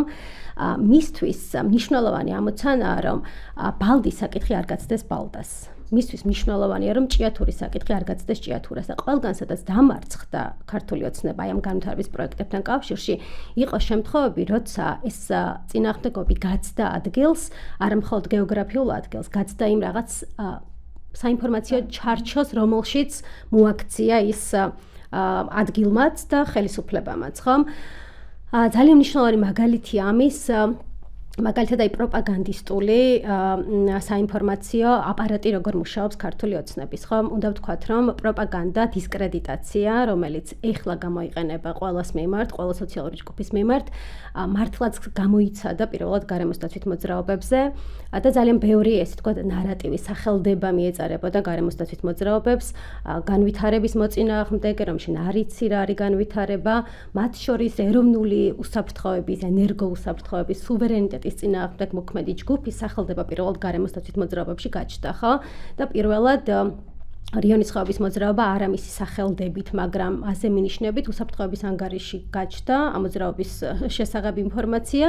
მისთვის მნიშვნელოვანი ამოცანაა, რომ ბალდის საკითხი არ გაცდეს ბალდას. მისთვის მნიშვნელოვანია, რომ ჭიათურის საკითხი არ გაცდეს ჭიათურას და ყველგან სადაც დამარცხდა ქართული ოცნება აი ამ განვითარების პროექტებთან კავშირში, იყო შემთხვევები, როცა ეს წინააღმდეგობი გაცდა ადგილს, არა მხოლოდ გეოგრაფიულ ადგილს, გაცდა იმ რაღაც საინფორმაციო ჩარჩოს, რომელშიც მოაქცია ის ადგილმაც და ხელისუფლებამაც, ხო? ძალიან მნიშვნელოვანი მაგალითია ამის მაგალითად აი პროპაგანდისტული საინფორმაციო აპარატი როგორ მუშაობს ქართული ოცნების, ხო? უნდა ვთქვათ, რომ პროპაგანდა დისკრედიტაცია, რომელიც ეხლა გამოიყენება ყველას მიმართ, ყველა სოციალური ჯგუფის მიმართ, მართლაც გამოიცადა პირველად გარემოს დაცვით მოძრაობებზე და ძალიან ბევრი ესე ვთქვათ ნარატივის სახელდება მიეწარებოდა გარემოს დაცვით მოძრაობებს, განვითარების მოწინააღმდეგე, რომელშინ არ იცი რა არის განვითარება, მათ შორის ეროვნული უსაფრთხოების, ენერგო უსაფრთხოების, სუვერენიტეტის ის წინააღმდეგ მოქმედი ჯგუფის სახელდება პირველად გარემოს დაცვით მოძრაობებში გაჩნდა, ხო? და პირველად რიონის ხეობის მოძრაობა არა მისი სახელდებით, მაგრამ ასე მინიშნებით უსაფრთხოების ანგარიში გაჩნდა ამ მოძრაობის შესახებ ინფორმაცია,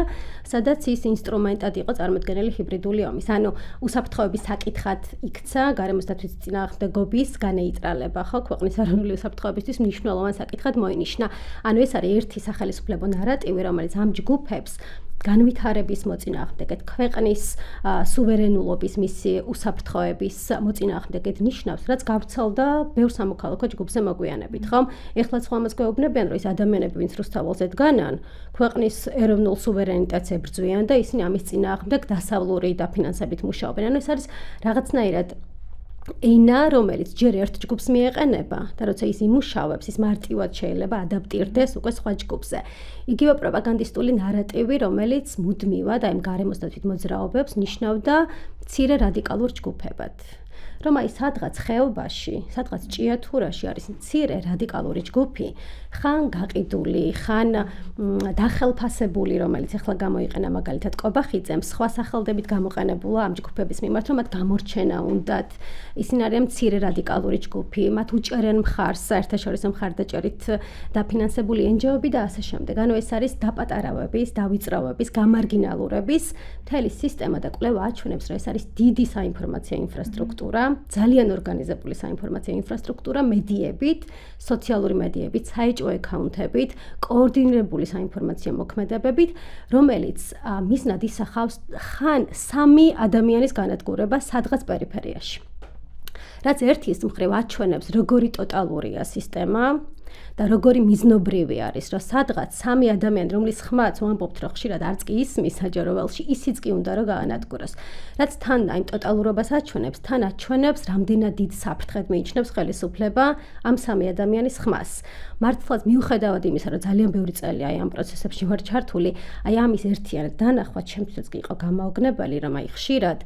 სადაც ის ინსტრუმენტად იყო წარმოდგენილი ჰიბრიდული ომის. ანუ უსაფრთხოების საკითხად იქცა გარემოს დაცვის წინააღმდეგობის განეიტრალება, ხო, ქვეყნის ეროვნული უსაფრთხოებისთვის მნიშვნელოვან საკითხად მოინიშნა. ანუ ეს არის ერთი სახელისუფლებო ნარატივი, რომელიც ამ ჯგუფებს განვითარების მოწინააღმდეგეთ, ქვეყნის სუვერენულობის, მისი უსაფრთხოების მოწინააღმდეგეთ ნიშნავს, რაც გავრცელდა ბევრ სამოქალაქო ჯგუფზე მოგვიანებით, ხომ? ეხლაც ხომ ამას გვეუბნებიან, რომ ეს ადამიანები, ვინც რუსთაველზე დგანან, ქვეყნის ეროვნულ სუვერენიტეტს ებრძვიან და ისინი ამის წინააღმდეგ დასავლური დაფინანსებით მუშაობენ. ანუ ეს არის რაღაცნაირად ენა, რომელიც ჯერ ერთ ჯგუფს მიეყენება და როცა ის იმუშავებს, ის მარტივად შეიძლება ადაპტირდეს უკვე სხვა ჯგუფზე. იგივე პროპაგანდისტული ნარატივი, რომელიც მუდმივად აი ამ გარემოს დაცვით მოძრაობებს ნიშნავდა მცირე რადიკალურ ჯგუფებად. რომ აი სადღაც ხეობაში, სადღაც ჭიათურაში არის მცირე რადიკალური ჯგუფი, ხან გაყიდული, ხან დახელფასებული, რომელიც ახლა გამოიყენა მაგალითად კობახიძემ, სხვა სახელდებით გამოყენებულა ამ ჯგუფების მიმართ, რომ მათ გამორჩენა უნდათ. ისინი არიან მცირე რადიკალური ჯგუფი, მათ უჭერენ მხარს საერთაშორისო მხარდაჭერით დაფინანსებული NGO-ები და ასე შემდეგ. ანუ ეს არის დაპატარავების, დავიწროვების, გამარგინალურების მთელი სისტემა და კვლევა აჩვენებს, რომ ეს არის დიდი საინფორმაციო ინფრასტრუქტურა, ძალიან ორგანიზებული საინფორმაციო ინფრასტრუქტურა მედიებით, სოციალური მედიებით, საეჭვო აკაუნტებით, კოორდინირებული საინფორმაციო მოქმედებებით, რომელიც მიზნად ისახავს ხან სამი ადამიანის განადგურება სადღაც პერიფერიაში. რაც ერთის მხრივ აჩვენებს, როგორი ტოტალურია სისტემა და როგორი მიზნობრივი არის, რომ სადღაც სამი ადამიანი, რომლის ხმაც ვამბობთ, რომ ხშირად არც კი ისმის საჯაროველში, ისიც კი უნდა რომ გაანადგუროს. რაც თან აი ტოტალურობას აჩვენებს, თან აჩვენებს, რამდენად დიდ საფრთხედ მიიჩნევს ხელისუფლება ამ სამი ადამიანის ხმას. მართლაც მიუხედავად იმისა, რომ ძალიან ბევრი წელი აი ამ პროცესებში ვარ ჩართული, აი ამის ერთიანი დანახვა ჩემთვის კი იყო გამაოგნებელი, რომ აი ხშირად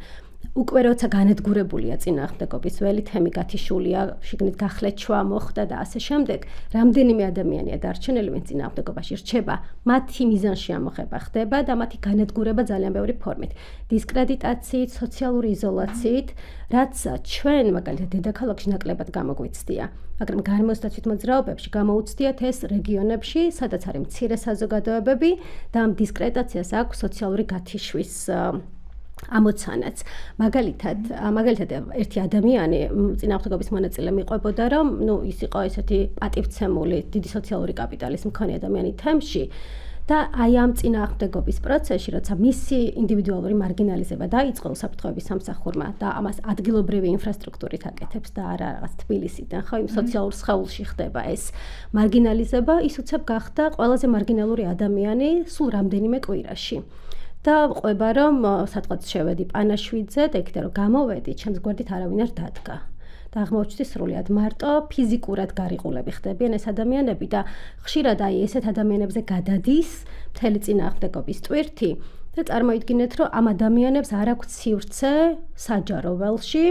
უკვე როცა განადგურებულია წინააღმდეგობის ველი თემი გათიშულია, შიგნით გახლეჩვა მოხდა და ასე შემდეგ, რამდენიმე ადამიანია დარჩენილი, ვინც წინააღმდეგობაში რჩება, მათი მიზანში ამოღება ხდება და მათი განადგურება ძალიან ბევრი ფორმით. დისკრედიტაციით, სოციალური იზოლაციით, რაც ჩვენ მაგალითად დედაქალაქში ნაკლებად გამოგვიცდია. მაგრამ გარემოს დაცვით მოძრაობებში გამოუცდიათ ეს რეგიონებში, სადაც არის მცირე საზოგადოებები და ამ დისკრედიტაციას აქვს სოციალური გათიშვის ამოცანაც. მაგალითად ერთი ადამიანი წინააღმდეგობის მონაწილე მიყვებოდა, რომ ის იყო ესეთი პატივცემული, დიდი სოციალური კაპიტალის მქონე ადამიანი თემში და აი ამ წინააღმდეგობის პროცესში, როცა მისი ინდივიდუალური მარგინალიზება დაიწყო უსაფრთხოების სამსახურმა და ამას ადგილობრივი ინფრასტრუქტურით აკეთებს და არა რაღაც თბილისიდან, ხო, იმ სოციალურ სხეულში ხდება ეს მარგინალიზება, ის უცებ გახდა ყველაზე მარგინალური ადამიანი სულ რამდენიმე კვირაში. და ყვება, რომ სადღაც შევედი პანაშვიდზე და იქიდან რომ გამოვედი, ჩემს გვერდით არავინ არ დადგა. და აღმოჩნდი სრულიად მარტო ფიზიკურად გარიყულები ხდებიან ეს ადამიანები და ხშირად აი ესეთ ადამიანებზე გადადის მთელი წინააღმდეგობის ტვირთი და წარმოიდგინეთ, რომ ამ ადამიანებს არ აქვს სივრცე საჯაროველში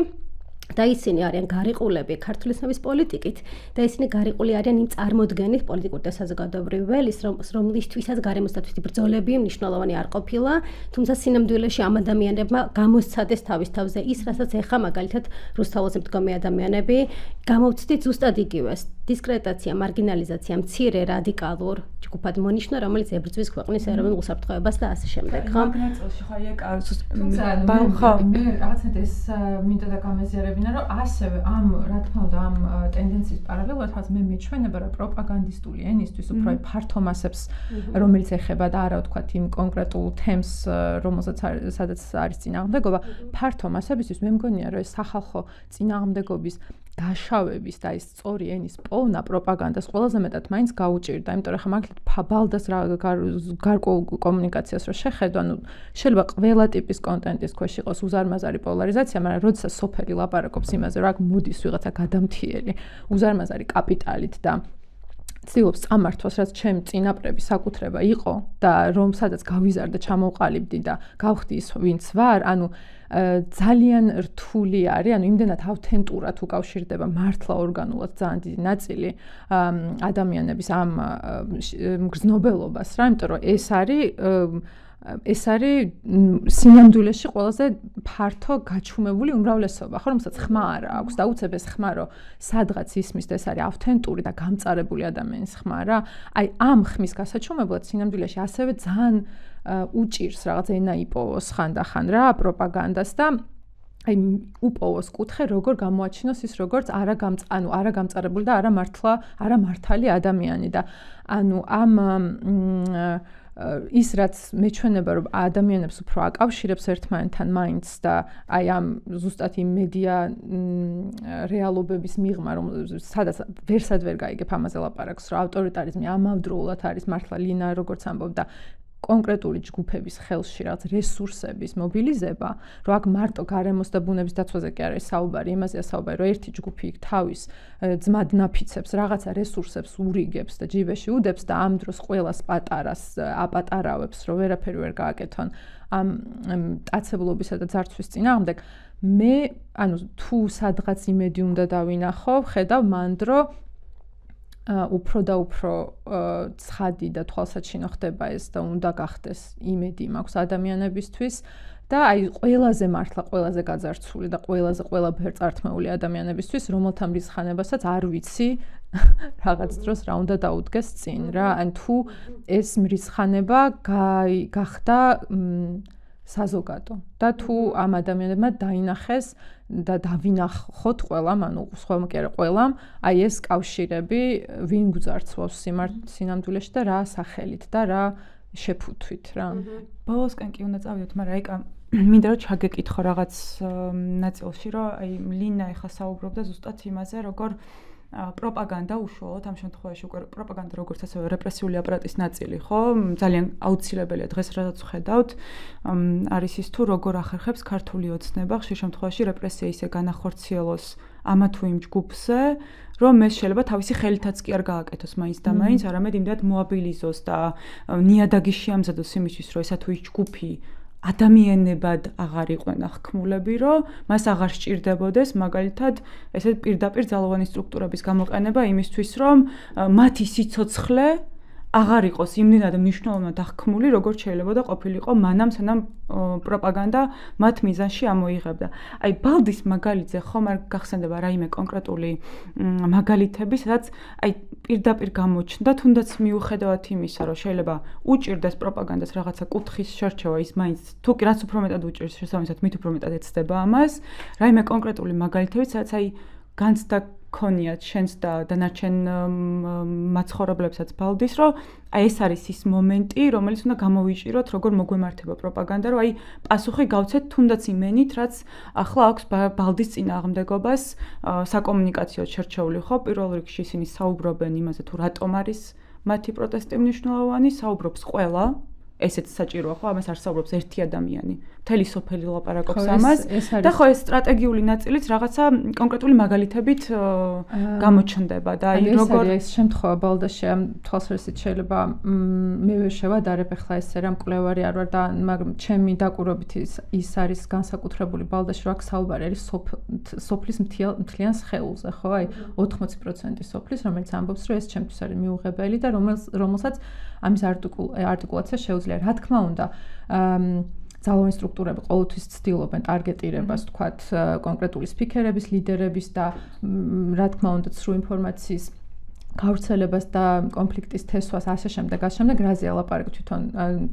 და ისინი არიან გარიყულები ქართული ცნობის პოლიტიკით და ისინი გარიყული არიან იმ წარმოდგენით პოლიტიკური და საზოგადოებრივი ველის, რომლისთვისაც გარემოს დაცვითი ბრძოლები მნიშვნელოვანი არ ყოფილა, თუმცა სინამდვილეში ამ ადამიანებმა გამოსცადეს თავის თავზე ის, რასაც ეხა მაგალითად რუსთაველზე მდგომი ადამიანები გამოვცდით ზუსტად იგივეს. დისკრედიტაცია, მარგინალიზაცია, მცირე რადიკალურ ჯგუფად მონიშნა, რომელიც ებრძვის ქვეყნის ეროვნულ უსაფრთხოებას და ასე შემდეგ, ხო?
მაგნაწილში ხო
ხო, მე რაღაცნაირად ეს მინდა და გამეზიარებინა, რომ ასევე ამ, რა თქმა უნდა, ამ ტენდენციის პარალელურად, რაც მე მეჩვენება, რომ პროპაგანდისტული ენისთვის უფრო ფართო მასებს, რომელიც ეხება და არა ვთქვათ იმ კონკრეტულ თემს, სადაც არის წინააღმდეგობა, ფართო მასებისთვის მე მგონია, რომ ეს სახალხო წინააღმდეგობის დაშავების და ის სწორი ენის პოვნა პროპაგანდას ყველაზე მეტად მაინც გაუჭირდა, იმიტომ რომ ხა მაგალითად ბალდას გარკვეულ კომუნიკაციას რო შეხედო, ანუ შეიძლება ყველა ტიპის კონტენტის ქვეშ იყოს უზარმაზარი პოლარიზაცია, მაგრამ როდესაც სოფელი ლაპარაკობს იმაზე, რომ აქ მოდის ვიღაცა გადამთიელი, უზარმაზარი კაპიტალით და ცდილობს წამართვას, რაც ჩემი წინაპრების საკუთრება იყო და რომ სადაც გავიზარდა, ჩამოვყალიბდი და გავხდი ის ვინც ვარ, ანუ ძალიან რთული არის, ანუ იმდენად ავთენტურად უკავშირდება მართლა ორგანულად ძალიან დიდი ნაწილი ადამიანების ამ გრძნობელობას რა, იმიტომ რომ ეს არის ეს არის სინამდვილეში ყველაზე ფართო გაჩუმებული უმრავლესობა, ხო, რომელსაც ხმა არ აქვს და უცებ ეს ხმა რომ სადღაც ისმის და ეს არის ავთენტური და გამწარებული ადამიანის ხმა რა. აი ამ ხმის გასაჩუმებლად სინამდვილეში ასევე ძალიან უჭირს რაღაც ენა იპოვოს ხანდახან რა პროპაგანდას და აი უპოვოს კუთხე როგორ გამოაჩინოს ის როგორც არა გამწარებული და არა მართალი ადამიანი და ანუ ამ ის რაც მეჩვენება რომ ადამიანებს უფრო აკავშირებს ერთმანეთთან მაინც და აი ამ ზუსტად იმ მედია რეალობების მიღმა რომ სადაც ვერსად ვერ გაიგებ ამაზე ლაპარაკს რომ ავტორიტარიზმი ამავდროულად არის მართლა ლინა როგორც ამბობდა კონკრეტული ჯგუფების ხელში რაღაც რესურსების მობილიზება, რომ აქ მარტო გარემოს და ბუნების დაცვაზე კი არის საუბარი, იმაზეა საუბარი, რომ ერთი ჯგუფი იქ თავის ძმად ნაფიცებს, რაღაცა რესურსებს ურიგებს და ჯიბეში უდებს და ამ დროს ყველას პატარას აპატარავებს, რომ ვერაფერი ვერ გააკეთონ ამ ტაცებლობისა და ძარცვის წინააღმდეგ. მე, ანუ თუ სადღაც იმედი უნდა დავინახო, ხედავ მანდრო უფრო და უფრო ცხადი და თვალსაჩინო ხდება ეს და უნდა გახდეს იმედი მაქვს ადამიანებისთვის და აი ყველაზე მართლა ყველაზე გაძარცული და ყველა ფერწართმეული ადამიანებისთვის რომელთა მრიცხანებასაც არ ვიცი რაღაც დროს რა უნდა დაუდგეს წინ რა ან თუ ეს მრიცხანება გახდა საზოგადო და თუ ამ ადამიანებმა დაინახეს და დავინახოთ ყველამ, ანუ სხვამ კი არა ყველამ, აი ეს კავშირები ვინ გძარცვავს სინამდვილეში და რა სახელით და რა შეფუთვით რა.
ბოლოსკენ კი უნდა წავიდოთ, მაგრამ აიკა მინდა რომ ჩაგეკითხო რაღაც ნაწილში, რომ აი ლინა ეხა საუბრობდა ზუსტად იმაზე, როგორ პროპაგანდა უშუალოდ ამ შემთხვევაში უკვე პროპაგანდა როგორც ასევე რეპრესიული აპარატის ნაწილი, ხო? ძალიან აუცილებელია დღეს რაც ვხედავთ, არის ის თუ როგორ ახერხებს ქართული ოცნება ხშირ შემთხვევაში რეპრესია ისე განახორციელოს ამა თუ იმ ჯგუფზე, რომ ეს შეიძლება თავისი ხელითაც კი არ გააკეთოს მაინც და მაინც, არამედ იმდენად მოაბილიზოს და ნიადაგი შეამზადოს იმისთვის, რომ ესა თუ ის ჯგუფი ადამიანებად აღარ იყვნენ ახკმულები, რომ მას აღარ სჭირდებოდეს მაგალითად ესეთ პირდაპირ ძალოვანი სტრუქტურების გამოყენება იმისთვის, რომ მათი სიცოცხლე აღარ იყოს იმდენად მნიშვნელოვნად ახკმული, როგორც შეიძლება და ყოფილიყო მანამ, სანამ პროპაგანდა მათ მიზანში ამოიღებდა. აი ბალდის მაგალითზე ხომ არ გახსენდება რაიმე კონკრეტული მაგალითები, სადაც აი პირდაპირ გამოჩნდა, თუნდაც მიუხედავად იმისა, რომ შეიძლება უჭირდეს პროპაგანდას რაღაცა კუთხის შერჩევა, ის მაინც თუ კი რაც უფრო მეტად უჭირს, შესაბამისად მით უფრო მეტად ეცდება ამას, რაიმე კონკრეტული მაგალითები, სადაც აი განცდა ქონიათ შენს და დანარჩენ მაცხოვრებლებსაც ბალდის, რომ აი ეს არის ის მომენტი, რომელიც უნდა გამოვიჭიროთ, როგორ მოგვემართება პროპაგანდა, რომ აი პასუხი გავცეთ თუნდაც იმენით, რაც ახლა აქვს ბალდის წინააღმდეგობას საკომუნიკაციო შერჩეული, ხო? პირველ რიგში ისინი საუბრობენ იმაზე, თუ რატომ არის მათი პროტესტი მნიშვნელოვანი, საუბრობს ყველა. ესეც საჭიროა ხო ამას არ საუბრობს ერთი ადამიანი. მთელი სოფელი ლაპარაკობს ამას და ხო ეს სტრატეგიული ნაწილიც რაღაცა კონკრეტული მაგალითებით გამოჩნდება და აი
როგორ ეს შემთხვევა ბალდაში ამ თვალსაზრისით შეიძლება მე ვერ შევადარებ ახლა ესე რა მკვლევარი არ ვარ და მაგრამ ჩემი დაკვირვებით ის არის განსაკუთრებული ბალდაში რა საუბარი არის სოფლის მთლიან სხეულზე ხო აი 80% სოფლის რომელიც ამბობს რომ ეს ჩემთვის არის მიუღებელი და რომელსაც ამის არტიკულაცია შეუძლია რა თქმა უნდა ძალოვანი სტრუქტურები ყოველთვის ცდილობენ ტარგეტირებას თქვათ კონკრეტული სპიკერების, ლიდერების და რა თქმა უნდა სრულ ინფორმაციის გავრცელებას და კონფლიქტის თესვას ასე შემდეგ რაზეა ლაპარაკი თვითონ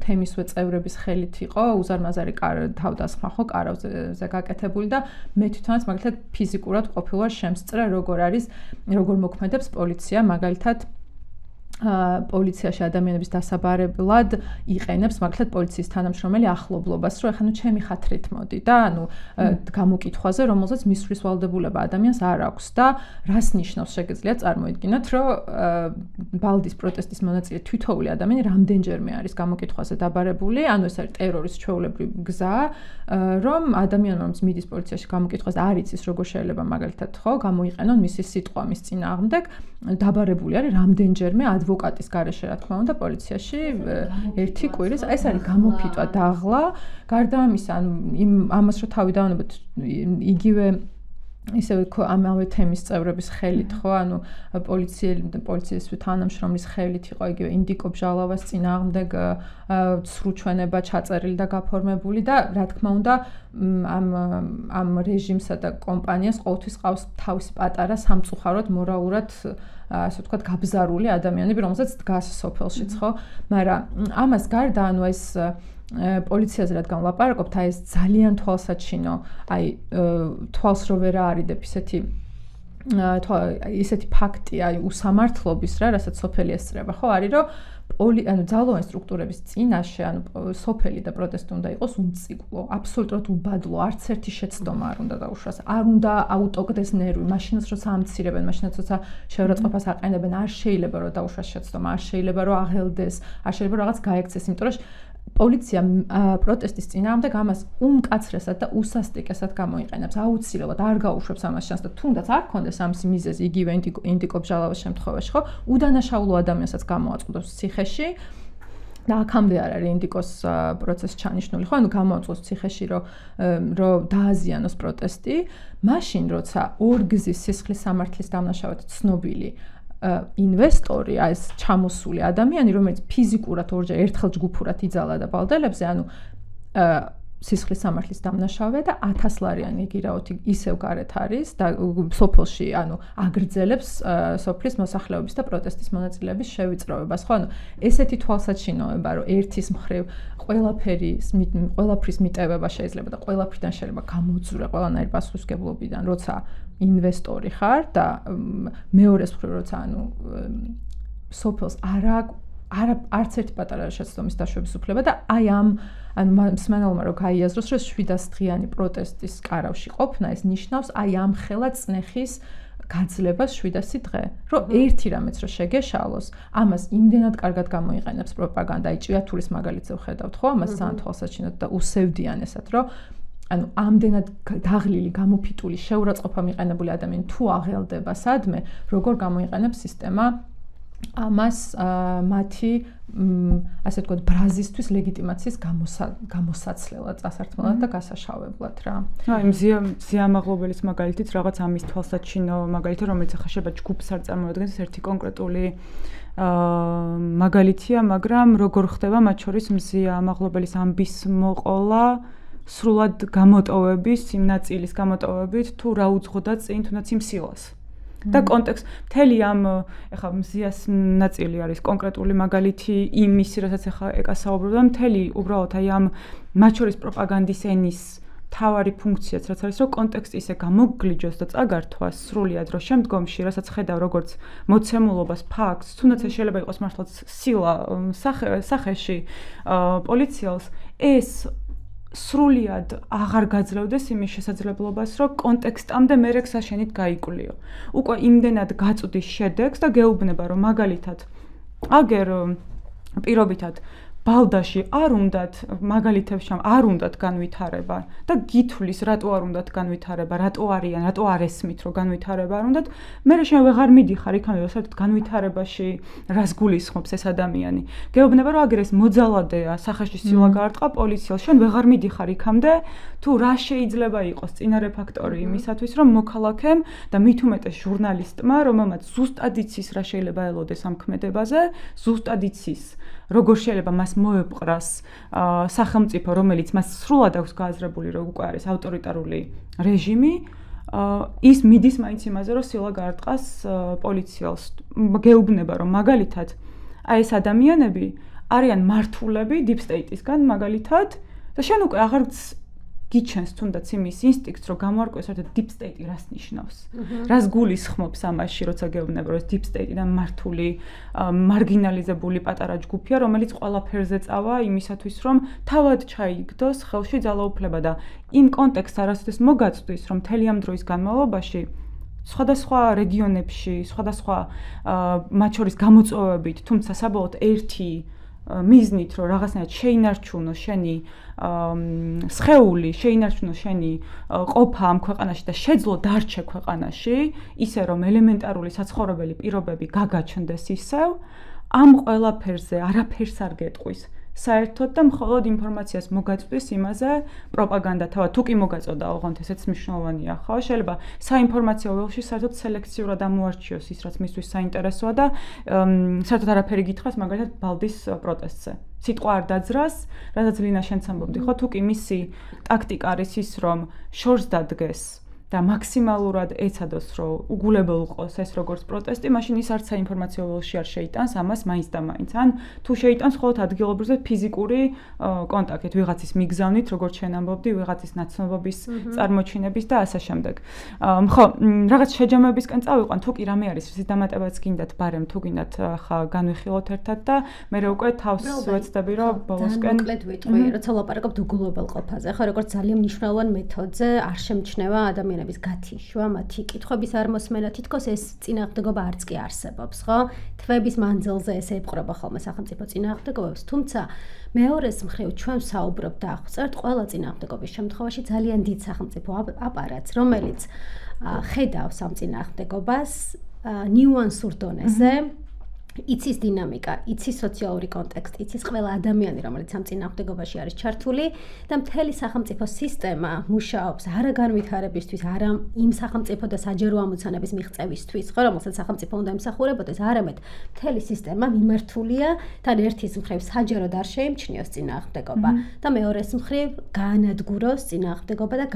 თემისვე წევრების ხელით იყო უზარმაზარი თავდასხმა ხო კარავზე გაკეთებული და მე თვითონაც მაგალითად ფიზიკურად ყოფილვარ შემსწრე როგორ მოქმედებს პოლიცია მაგალითად პოლიციაში ადამიანების დასაბარებლად იყენებს მაგალითად პოლიციის თანამშრომელი ახლობლობას, რომ ეხლა ჩემი ხათრით მოდი და ანუ გამოკითხვაზე, რომელზეც მისვლის ვალდებულება ადამიანს არ აქვს და რას ნიშნავს შეგიძლიათ წარმოიდგინოთ, რომ ბალდის პროტესტის მონაწილე თითოეული ადამიანი რამდენჯერმე არის გამოკითხვაზე დაბარებული, ანუ ეს არის ტერორის ჩვეულებრივი გზა, რომ ადამიანი რომელიც მიდის პოლიციაში გამოკითხვაზე არ იცის როგორ შეიძლება მაგალითად ხო გამოიყენონ მისი სიტყვა მის წინააღმდეგ, დაბარებული არის რამდენჯერმე ადვოკატის გარეშე რა თქმა უნდა პოლიციაში ერთი კვირის ეს არის გამოფიტვა დაღლა გარდა ამისა ამას რომ თავი დავანებოთ იგივე ისევ ამავე თემის წევრების ხელით ხო ანუ პოლიციის თანამშრომლის ხელით იყო იგივე ინდიკო ბჟალავას წინააღმდეგ სრუჩვენება ჩაწერილი და გაფორმებული და რა თქმა უნდა ამ რეჟიმსა და კომპანიას ყოველთვის ყავს თავისი პატარა სამწუხაროდ მორალურად ასე ვთქვათ გაბზარული ადამიანები რომელსაც დგას სოფელშიც ხო მაგრამ ამას გარდა ანუ ეს პოლიციაზე რადგან ვლაპარაკობთ აი ეს ძალიან თვალსაჩინო აი თვალს რო ვერ აარიდებ ისეთი ფაქტი აი უსამართლობის რა რასაც სოფელი ესწრება ხო არის რომ ანუ ძალოვანი სტრუქტურების წინაშე ანუ სოფელი და პროტესტი უნდა იყოს უმციკლო აბსოლუტურად უბადლო არც ერთი შეცდომა არ უნდა დაუშვას არ უნდა აუტოგდეს ნერვი მაშინაც როცა ამცირებენ მაშინაც როცა შეურაცხყოფას აყენებენ არ შეიძლება რომ დაუშვას შეცდომა არ შეიძლება რომ აღელდეს არ შეიძლება რომ რაღაც გაექცეს იმიტომ რომ პოლიცია პროტესტის წინააღმდეგ ამას უმკაცრესად და უსასტიკესად გამოიყენებს. აუცილებლად არ გაუშვებს ამას შანსს და თუნდაც არ ქონდეს ამის მიზეზი იგივე ინდიკო ბჟალავას შემთხვევაში, ხო? udანაშაულო ადამიანსაც გამოაწყდოს ციხეში. და აქამდე არ არის ინდიკოს პროცესი ჩანიშნული, ხო? ანუ გამოაწყოს ციხეში, რომ დააზიანოს პროტესტი, მაშინ როცა ორგზის სისხლის სამართლის დამნაშავედ ცნობილი ინვესტორი ეს ჩამოსული ადამიანი რომელიც ფიზიკურად ორჯერ ერთხელ ჯგუფურად იძალა და ბალდელებზე ანუ სისხლის სამართლის დამნაშავე და 1000 ლარიანი გირაოთი ისევ გარეთ არის და სოფელში ანუ აგრძელებს სოფლის მოსახლეობის და პროტესტის მონაწილეების შევიწროებას ხო ანუ ესეთი თვალსაჩინოება რომ ერთის მხრივ ყველაფრის მიტევება შეიძლება და ყველაფრიდან შეიძლება გამოძვრე ყველანაირი პასუხისმგებლობიდან როცა ინვესტორი ხარ და მეორეს მხრივ როცა ანუ სოფელს არც ერთი პატარა შეცდომის დაშვების უფლება და აი ანუ მსმენელმა რო გაიაზროს რომ 700 დღიანი პროტესტის კარავში ყოფნა ეს ნიშნავს აი ამ ხელა წნეხის გაძლებას 700 დღე რომ ერთი რამეც რო შეგეშალოს ამას იმდენად კარგად გამოიყენებს პროპაგანდა აი ჭიათურის მაგალითზე ვხედავთ ხო ამას ძალიან თვალსაჩინოდ და უსევდიან ესად რომ ანუ ამდენად დაღლილი გამოფიტული შეურაცხყოფა მიყენებული ადამიანი თუ აღელდება სადმე როგორ გამოიყენებს სისტემა ამას მათი ასე ვთქვათ ბრაზისთვის ლეგიტიმაციის გამოსაცლელად წასართმელად და გასაშავებლად რა.
აი ზიამაღლობელის მაგალითიც რაღაც ამის თვალსაჩინო მაგალითი რომელიც ახლა შეიძლება ჯგუფს არ წარმოადგენს ერთი კონკრეტული მაგალითია მაგრამ როგორ ხდება მათ შორის ზიამაღლობელის ამბის მოყოლა სრულად გამოტოვების იმ ნაწილის გამოტოვებით თუ რა უძღოდა წინ თუნდაც იმ სილას და კონტექსტ მთელი ამ ეხლა მზიას ნაწილი არის კონკრეტული მაგალითი იმისი რასაც ეხლა ეკასაუბრებდა მთელი უბრალოდ აი ამ მათ შორის პროპაგანდის ენის თავარი ფუნქციაც რაც არის რომ კონტექსტი ისე გამოგლიჯოს და წაგართვას სრულად რომ შემდგომში რასაც ხედავ როგორც მოცემულობას ფაქტს თუნდაც შეიძლება იყოს მართლაც სილა სახეში პოლიციელს ეს სრულად აღარ გაძლევდეს იმის შესაძლებლობას, რომ კონტექსტამდე მერე გასაშენით გაიკვლიო. უკვე იმდენად გაწვდის შედეგს და გეუბნება, რომ მაგალითად აგერ პირობითად ბალდაში არ უნდათ მაგალითებში არ უნდათ განვითარება და გითვლის რატო არ უნდათ განვითარება, რატო არიან, რატო არ ესმით რომ განვითარება არ უნდათ, მე შენ ვეღარ მიდიხარ იქამდე საერთოდ განვითარებაში რას გულისხმობს ეს ადამიანი. გეუბნება რომ აგერ ეს მოძალადეა, სახეში სილა გაარტყა პოლიციელს, შენ ვეღარ მიდიხარ იქამდე, თუ რა შეიძლება იყოს წინარე ფაქტორი იმისათვის რომ მოქალაქემ და მით უმეტეს ჟურნალისტმა, რომელმაც ზუსტად იცის რა შეიძლება ელოდეს ამ ქმედებაზე, ზუსტად იცის როგორ შეიძლება მას მოეპყრას სახელმწიფო, რომელიც მას სრულად აქვს გააზრებული, რომ უკვე არის ავტორიტარული რეჟიმი, ის მიდის მაინც იმაზე, რომ სილა გაარტყას პოლიციელს. გეუბნება, რომ მაგალითად აი ეს ადამიანები არიან მართულები deep state-ისგან მაგალითად და შენ უკვე აღარც გიჩენს თუნდაც იმის ინსტინქტს, რომ გამოარკვიოს საერთოდ deep state-ი რას ნიშნავს. რას გულისხმობს ამაში, როცა გეუბნება, რომ ეს deep state-იდან მართული მარგინალიზებული პატარა ჯგუფია, რომელიც ყველაფერზე წავა იმისათვის, რომ თავად ჩაიგდოს ხელში ძალაუფლება და იმ კონტექსტს არასოდეს მოგაწვდის, რომ მთელი ამ დროის განმავლობაში სხვადასხვა რეგიონებში, სხვადასხვა მათ შორის გამოწვევებით, თუმცა საბოლოოდ ერთი მიზნით, რომ რაღაცნაირად შეინარჩუნო შენი სხეული, შეინარჩუნო შენი ყოფა ამ ქვეყანაში და შეძლო დარჩე ქვეყანაში, ისე რომ ელემენტარული საცხოვრებელი პირობები გაგაჩნდეს ისევ, ამ ყველაფერზე არაფერს არ გეტყვის. საერთოდ და მხოლოდ ინფორმაციას მოგაწვდის იმაზე პროპაგანდა თავად თუ კი მოგაწოდა ოღონდ ესეც მნიშვნელოვანია ხო შეიძლება საინფორმაციო ველში საერთოდ სელექციურად ამოარჩიოს ის რაც მისთვის საინტერესოა და საერთოდ არაფერი გითხრას მაგალითად ბალდის პროტესტზე სიტყვა არ დაძრას რადგან ლინა შენც ამბობდი ხო თუ კი მისი ტაქტიკა არის ის რომ შორს დადგეს და მაქსიმალურად ეცადოს რომ უგულებელყოს ეს როგორც პროტესტი, მაშინ ის არც საინფორმაციო ველში არ შეიტანს ამას მაინც და მაინც. ან თუ შეიტანს მხოლოდ ადგილობრივზე ფიზიკური კონტაქტით, ვიღაცის მიგზავნით, როგორც შენ ამბობდი, ვიღაცის ნაცნობობის წარმოჩინების და ასე შემდეგ. ხო, რაღაც შეჯამებისკენ წავიყვან, თუ კი რამე არის, რის დამატებაც გინდათ, ბარემ თუ გინდათ, ხა განვიხილოთ ერთად და მე უკვე თავს ვეცდები რომ ბოლოსკენ
მოკლედ ვიტყვი, როცა ვლაპარაკობთ უგულებელყოფაზე, ხო, როგორც ძალიან მნიშვნელოვან მეთოდზე არ შემჩნევა ადამიანების გათიშვა, მათი კითხვების არ მოსმენა, თითქოს ეს წინააღმდეგობა არც კი არსებობს, ხო? თვების მანძილზე ეს ეპყრობა ხოლმე სახელმწიფო წინააღმდეგობებს, თუმცა მეორეს მხრივ ჩვენ საუბრობთ და აღწერთ ყველა წინააღმდეგობის შემთხვევაში ძალიან დიდ სახელმწიფო აპარატს, რომელიც ხედავს ამ წინააღმდეგობას ნიუანსურ დონეზე. იცის დინამიკა, იცის სოციალური კონტექსტი, იცის ყველა ადამიანი, რომელიც ამ წინააღმდეგობაში არის ჩართული და მთელი სახელმწიფო სისტემა მუშაობს არა განვითარებისთვის, არა იმ სახელმწიფო და საჯარო ამოცანების მიღწევისთვის, ხო, რომელსაც სახელმწიფო უნდა ემსახურებოდეს, არამედ მთელი სისტემა მიმართულია თან ერთის მხრივ საჯაროდ არ შეიმჩნიოს წინააღმდეგობა და მეორეს მხრივ გაანადგუროს წინააღმდეგობა და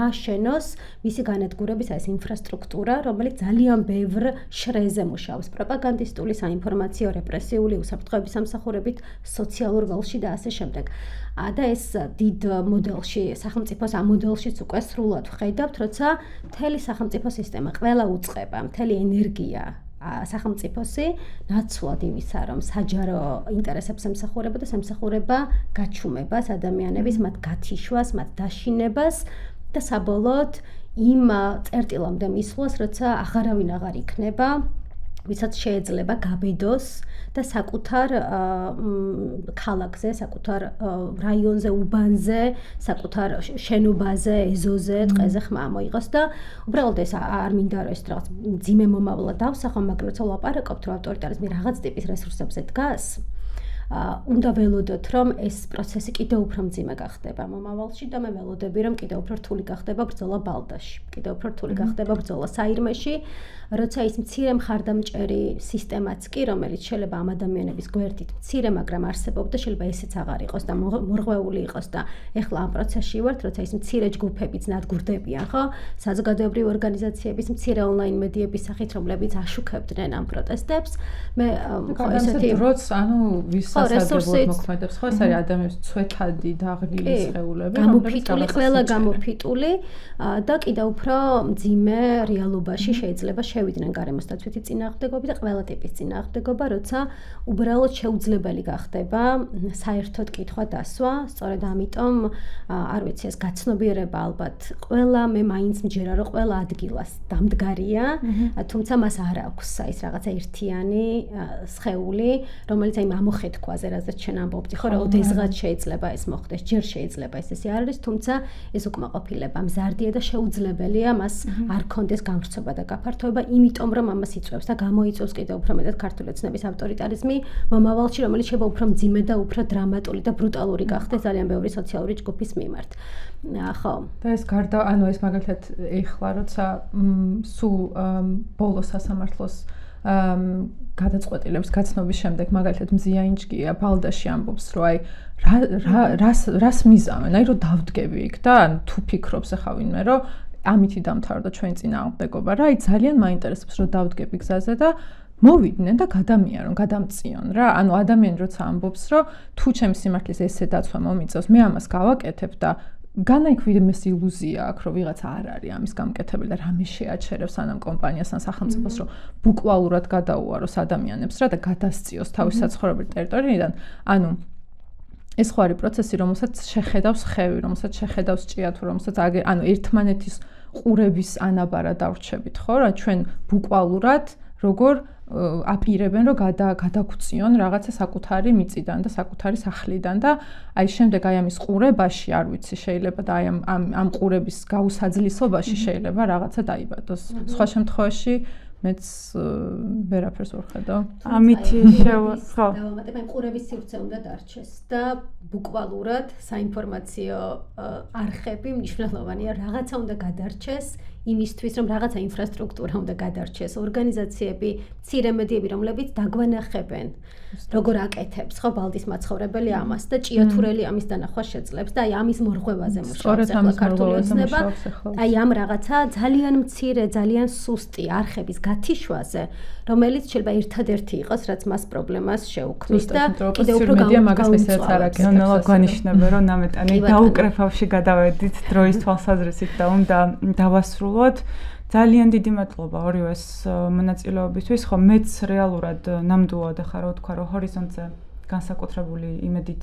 ააშენოს მისი განადგურების ეს ინფრასტრუქტურა, რომელიც ძალიან ბევრ შრეზე მუშაობს, პროპაგანდისტული საინფორმაციო რეპრესიული უსაფრთხოების სამსახურებით, სოციალურ ველში და ასე შემდეგ. და ეს დიდ მოდელში, სახელმწიფოს ამ მოდელშიც უკვე სრულად ვხედავთ, როცა მთელი სახელმწიფო სისტემა, ყველა უწყება, მთელი ენერგია სახელმწიფოსი ნაცვლად იმისა, რომ საჯარო ინტერესებს ემსახურება და ემსახურება გაჩუმებას, ადამიანების, მათ გათიშვას, მათ დაშინებას და საბოლოოდ იმ წერტილამდე მისვლას, როცა აღარავინ აღარ იქნება, ვისაც შეიძლება გაბედოს და საკუთარ ქალაქზე, საკუთარ რაიონზე, უბანზე, საკუთარ შენობაზე, ეზოზე, ტყეზე ხმა მოიღოს და უბრალოდ ეს არ მინდა რომ ეს რაღაც ძიმე მომავლა დავსახო, მაგრამ როცა ვლაპარაკობთ, რომ ავტორიტარიზმი რაღაც ტიპის რესურსებზე დგას, უნდა ველოდოთ, რომ ეს პროცესი კიდევ უფრო მძიმე გახდება მომავალში და მე ველოდები, რომ კიდევ უფრო რთული გახდება ბრძოლა ბალდაში, კიდევ უფრო რთული გახდება ბრძოლა საირმეში, როცა ის მცირე მხარდამჭერი სისტემაც კი, რომელიც შეიძლება ამ ადამიანების გვერდით მცირე, მაგრამ არსებობდა, შეიძლება ესეც აღარ იყოს და მორღვეული იყოს და ეხლა ამ პროცესში ვართ, როცა ის მცირე ჯგუფებიც ნადგურდებიან, ხო? საზოგადოებრივი ორგანიზაციების, მცირე ონლაინ მედიების სახით, რომლებიც აშუქებდნენ ამ პროტესტებს. მე
ხო ესეთი დროც, ანუ ვისასარგებლოდ მოქმედებს, ხო? ეს არის ადამიანის ცვეთადი დაღლილი სხეულები,
გამოფიტული, ყველა გამოფიტული და კიდევ უფრო მძიმე რეალობაში შეიძლება შევიდნენ გარემოსდაცვითი წინააღმდეგობები და ყველა ტიპის წინააღმდეგობა, როცა უბრალოდ შეუძლებელი გახდება საერთოდ კითხვა დასვა, სწორედ ამიტომ არ ვიცი, ეს გაცნობიერება ალბათ ყველა მე მაინც მჯერა რომ ყველა ადგილას დამდგარია, თუმცა მას არ აქვს ის რაღაცა ერთიანი სხეული, რომელიც აი ამოხეთქვაზე, რაზეც შენ ამბობდი, ხო, რომ ოდესღაც შეიძლება ეს მოხდეს, ჯერ შეიძლება ესე არ არის, თუმცა ეს უკმაყოფილება მზარდია და შეუძლებელია მას არ კონდეს გამრცობა და გაფართოება, იმიტომ რომ ამას იწვევს და გამოიწვევს კიდევ უფრო მეტად ქართული ოცნების ავტორიტარიზმი მომავალში, რომელიც შეიძლება უფრო მძიმე და უფრო დრამატული და ბრუტალური გახდეს ძალიან ბევრი სოციალური ჯგუფის მიმართ. ხო.
და ეს გარდა, ანუ ეს მაგალითად ეხლა როცა სულ ბოლო სასამართლოს გადაწყვეტილების გაცნობის შემდეგ მაგალითად მზიანიჭკია ბალდაში ამბობს, რომ აი რას მიზავენ, აი რომ დავდგები იქ და ან თუ ფიქრობს ახლა ვინმე, რომ ამითი დამთავრდა ჩვენი წინააღმდეგობა რა, აი ძალიან მაინტერესებს რომ დავდგები გზაზე და მოვიდნენ და გადამიარონ, გადამწიონ რა. ანუ ადამიანი როცა ამბობს, რომ თუ ჩემი სიმართლის ესე დაცვა მომიწევს, მე ამას გავაკეთებ და განაიქ ვინმეს ილუზია აქვს, რომ ვიღაცა არ არის ამის გამკეთებელი და რამე შეაჩერებს ანამ კომპანიას ან სახელმწიფოს, რომ ბუკვალურად გადაუაროს ადამიანებს რა და გადასწიოს თავის საცხოვრებელ ტერიტორიიდან. ანუ ეს ხო არის პროცესი, რომელსაც შეხედავს ხევი, რომელსაც შეხედავს ჭიათურა, რომელსაც ანუ ერთმანეთის ყურების ანაბარად დავრჩებით, ხო? რა ჩვენ ბუკვალურად როგორ აპირებენ რომ გადაგწიონ რაღაცა საკუთარი მიწიდან და საკუთარი სახლიდან და აი შემდეგ აი ამის ყურებაში არ ვიცი შეიძლება და აი ამ ყურების გაუსაძლისობაში შეიძლება რაღაცა დაიბადოს. სხვა შემთხვევაში მეც ვერაფერს ვერ ხედავ.
ამით
ხო. დავამატებ, აი ყურების სივრცე უნდა დარჩეს და ბუკვალურად საინფორმაციო არხები მნიშვნელოვანია, რაღაცა უნდა გადარჩეს იმისთვის, რომ რაღაცა ინფრასტრუქტურა უნდა გადარჩეს, ორგანიზაციები, მცირე მედიები, რომლებიც დაგვანახებენ, როგორ აკეთებს, ხო, ბალტის მაცხოვრებელი ამას და ჭიათურელი ამის დანახვა შეძლებს და აი ამის მორღვევაზე მუშაობს ახლა ქართული ოცნება. აი ამ რაღაცა ძალიან მცირე, ძალიან სუსტი არხების გათიშვაზე, რომელიც შეიძლება ერთადერთი იყოს, რაც მას პრობლემას შეუქმნის და კიდევ უფრო
გაუგანიშნებია, რომ ნამეტანი დაუკრეფავში გადავედით დროის თვალსაზრისით და უნდა დავასრულოთ. ძალიან დიდი მადლობა ორივეს მონაწილეობისთვის. ხო, მეც რეალურად ნამდვილად ახლა რა ვთქვა, რომ ჰორიზონტზე განსაკუთრებული იმედით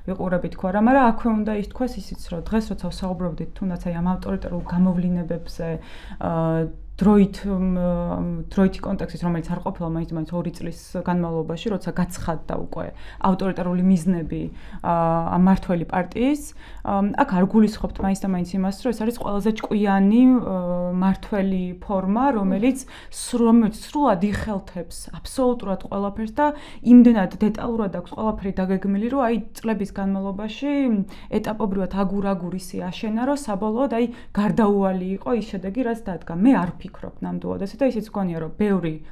ვიყურებით თქვა რა, მაგრამ აქვე უნდა ითქვას ისიც, რომ დღეს როცა ვსაუბრობდით თუნდაც აი ამ ავტორიტარულ გამოვლინებებზე, დროითი კონტექსტის, რომელიც არ ყოფილა მაინც 2 წლის განმავლობაში, როცა გაცხადდა უკვე ავტორიტარული მიზნები ამ მართველი პარტიის, აქ არ გულისხმობთ მაინც და მაინც იმას, რომ ეს არის ყველაზე ჭკვიანი მართველი ფორმა, რომელიც სრულად იხელთებს აბსოლუტურად ყველაფერს და იმდენად დეტალურად აქვს ყველაფერი დაგეგმილი, რომ აი წლების განმავლობაში ეტაპობრივად აგურ-აგურ ისე აშენა, რომ საბოლოოდ აი გარდაუვალი იყო ის შედეგი, რაც დადგა. მე არ ვფიქრობ ნამდვილად ესე და ისიც გქონია, რომ ბევრი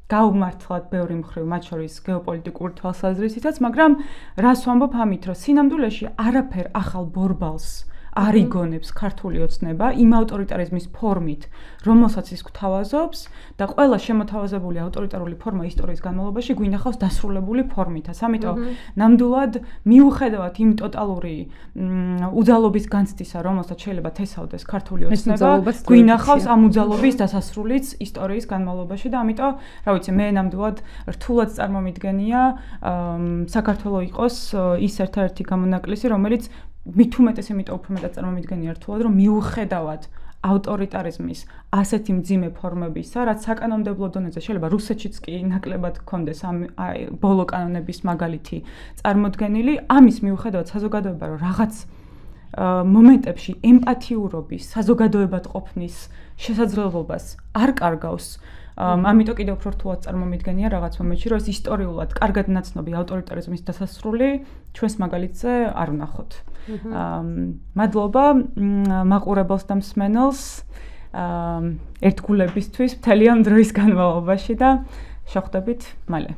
გაუმართლად ბევრი მხრივ, მათ შორის გეოპოლიტიკური თვალსაზრისითაც, მაგრამ რას ვამბობ ამით, რომ სინამდვილეში არაფერ ახალ ბორბალს არ იგონებს ქართული ოცნება იმ ავტორიტარიზმის ფორმით, რომელსაც ის გვთავაზობს და ყველა შემოთავაზებული ავტორიტარული ფორმა ისტორიის განმავლობაში გვინახავს დასრულებული ფორმითაც. ამიტომ ნამდვილად მიუხედავად იმ ტოტალური უძალობის განცდისა, რომელსაც შეიძლება თესავდეს ქართული ოცნება, გვინახავს ამ უძალობის დასასრულიც ისტორიის განმავლობაში და ამიტომ, რა ვიცი, მე ნამდვილად რთულად წარმომიდგენია საქართველოს იყოს ის ერთადერთი გამონაკლისი, რომელიც მით უმეტეს იმიტომ უფრო მეტად წარმომიდგენია რთულად, რომ მიუხედავად ავტორიტარიზმის ასეთი მძიმე ფორმებისა, რაც საკანონმდებლო დონეზე შეიძლება რუსეთშიც კი ნაკლებად გქონდეს ამ ბოლო კანონების მაგალითი წარმოდგენილი, ამის მიუხედავად საზოგადოება რომ რაღაც მომენტებში ემპათიურობის, საზოგადოებად ყოფნის შესაძლებლობას არ კარგავს, ამიტომ კიდევ უფრო რთულად წარმომიდგენია რაღაც მომენტში, რომ ეს ისტორიულად კარგად ნაცნობი ავტორიტარიზმის დასასრული ჩვენს მაგალითზე არ ვნახოთ. მადლობა მაყურებელს და მსმენელს ერთგულებისთვის მთელი ამ დროის განმავლობაში და შევხვდებით მალე.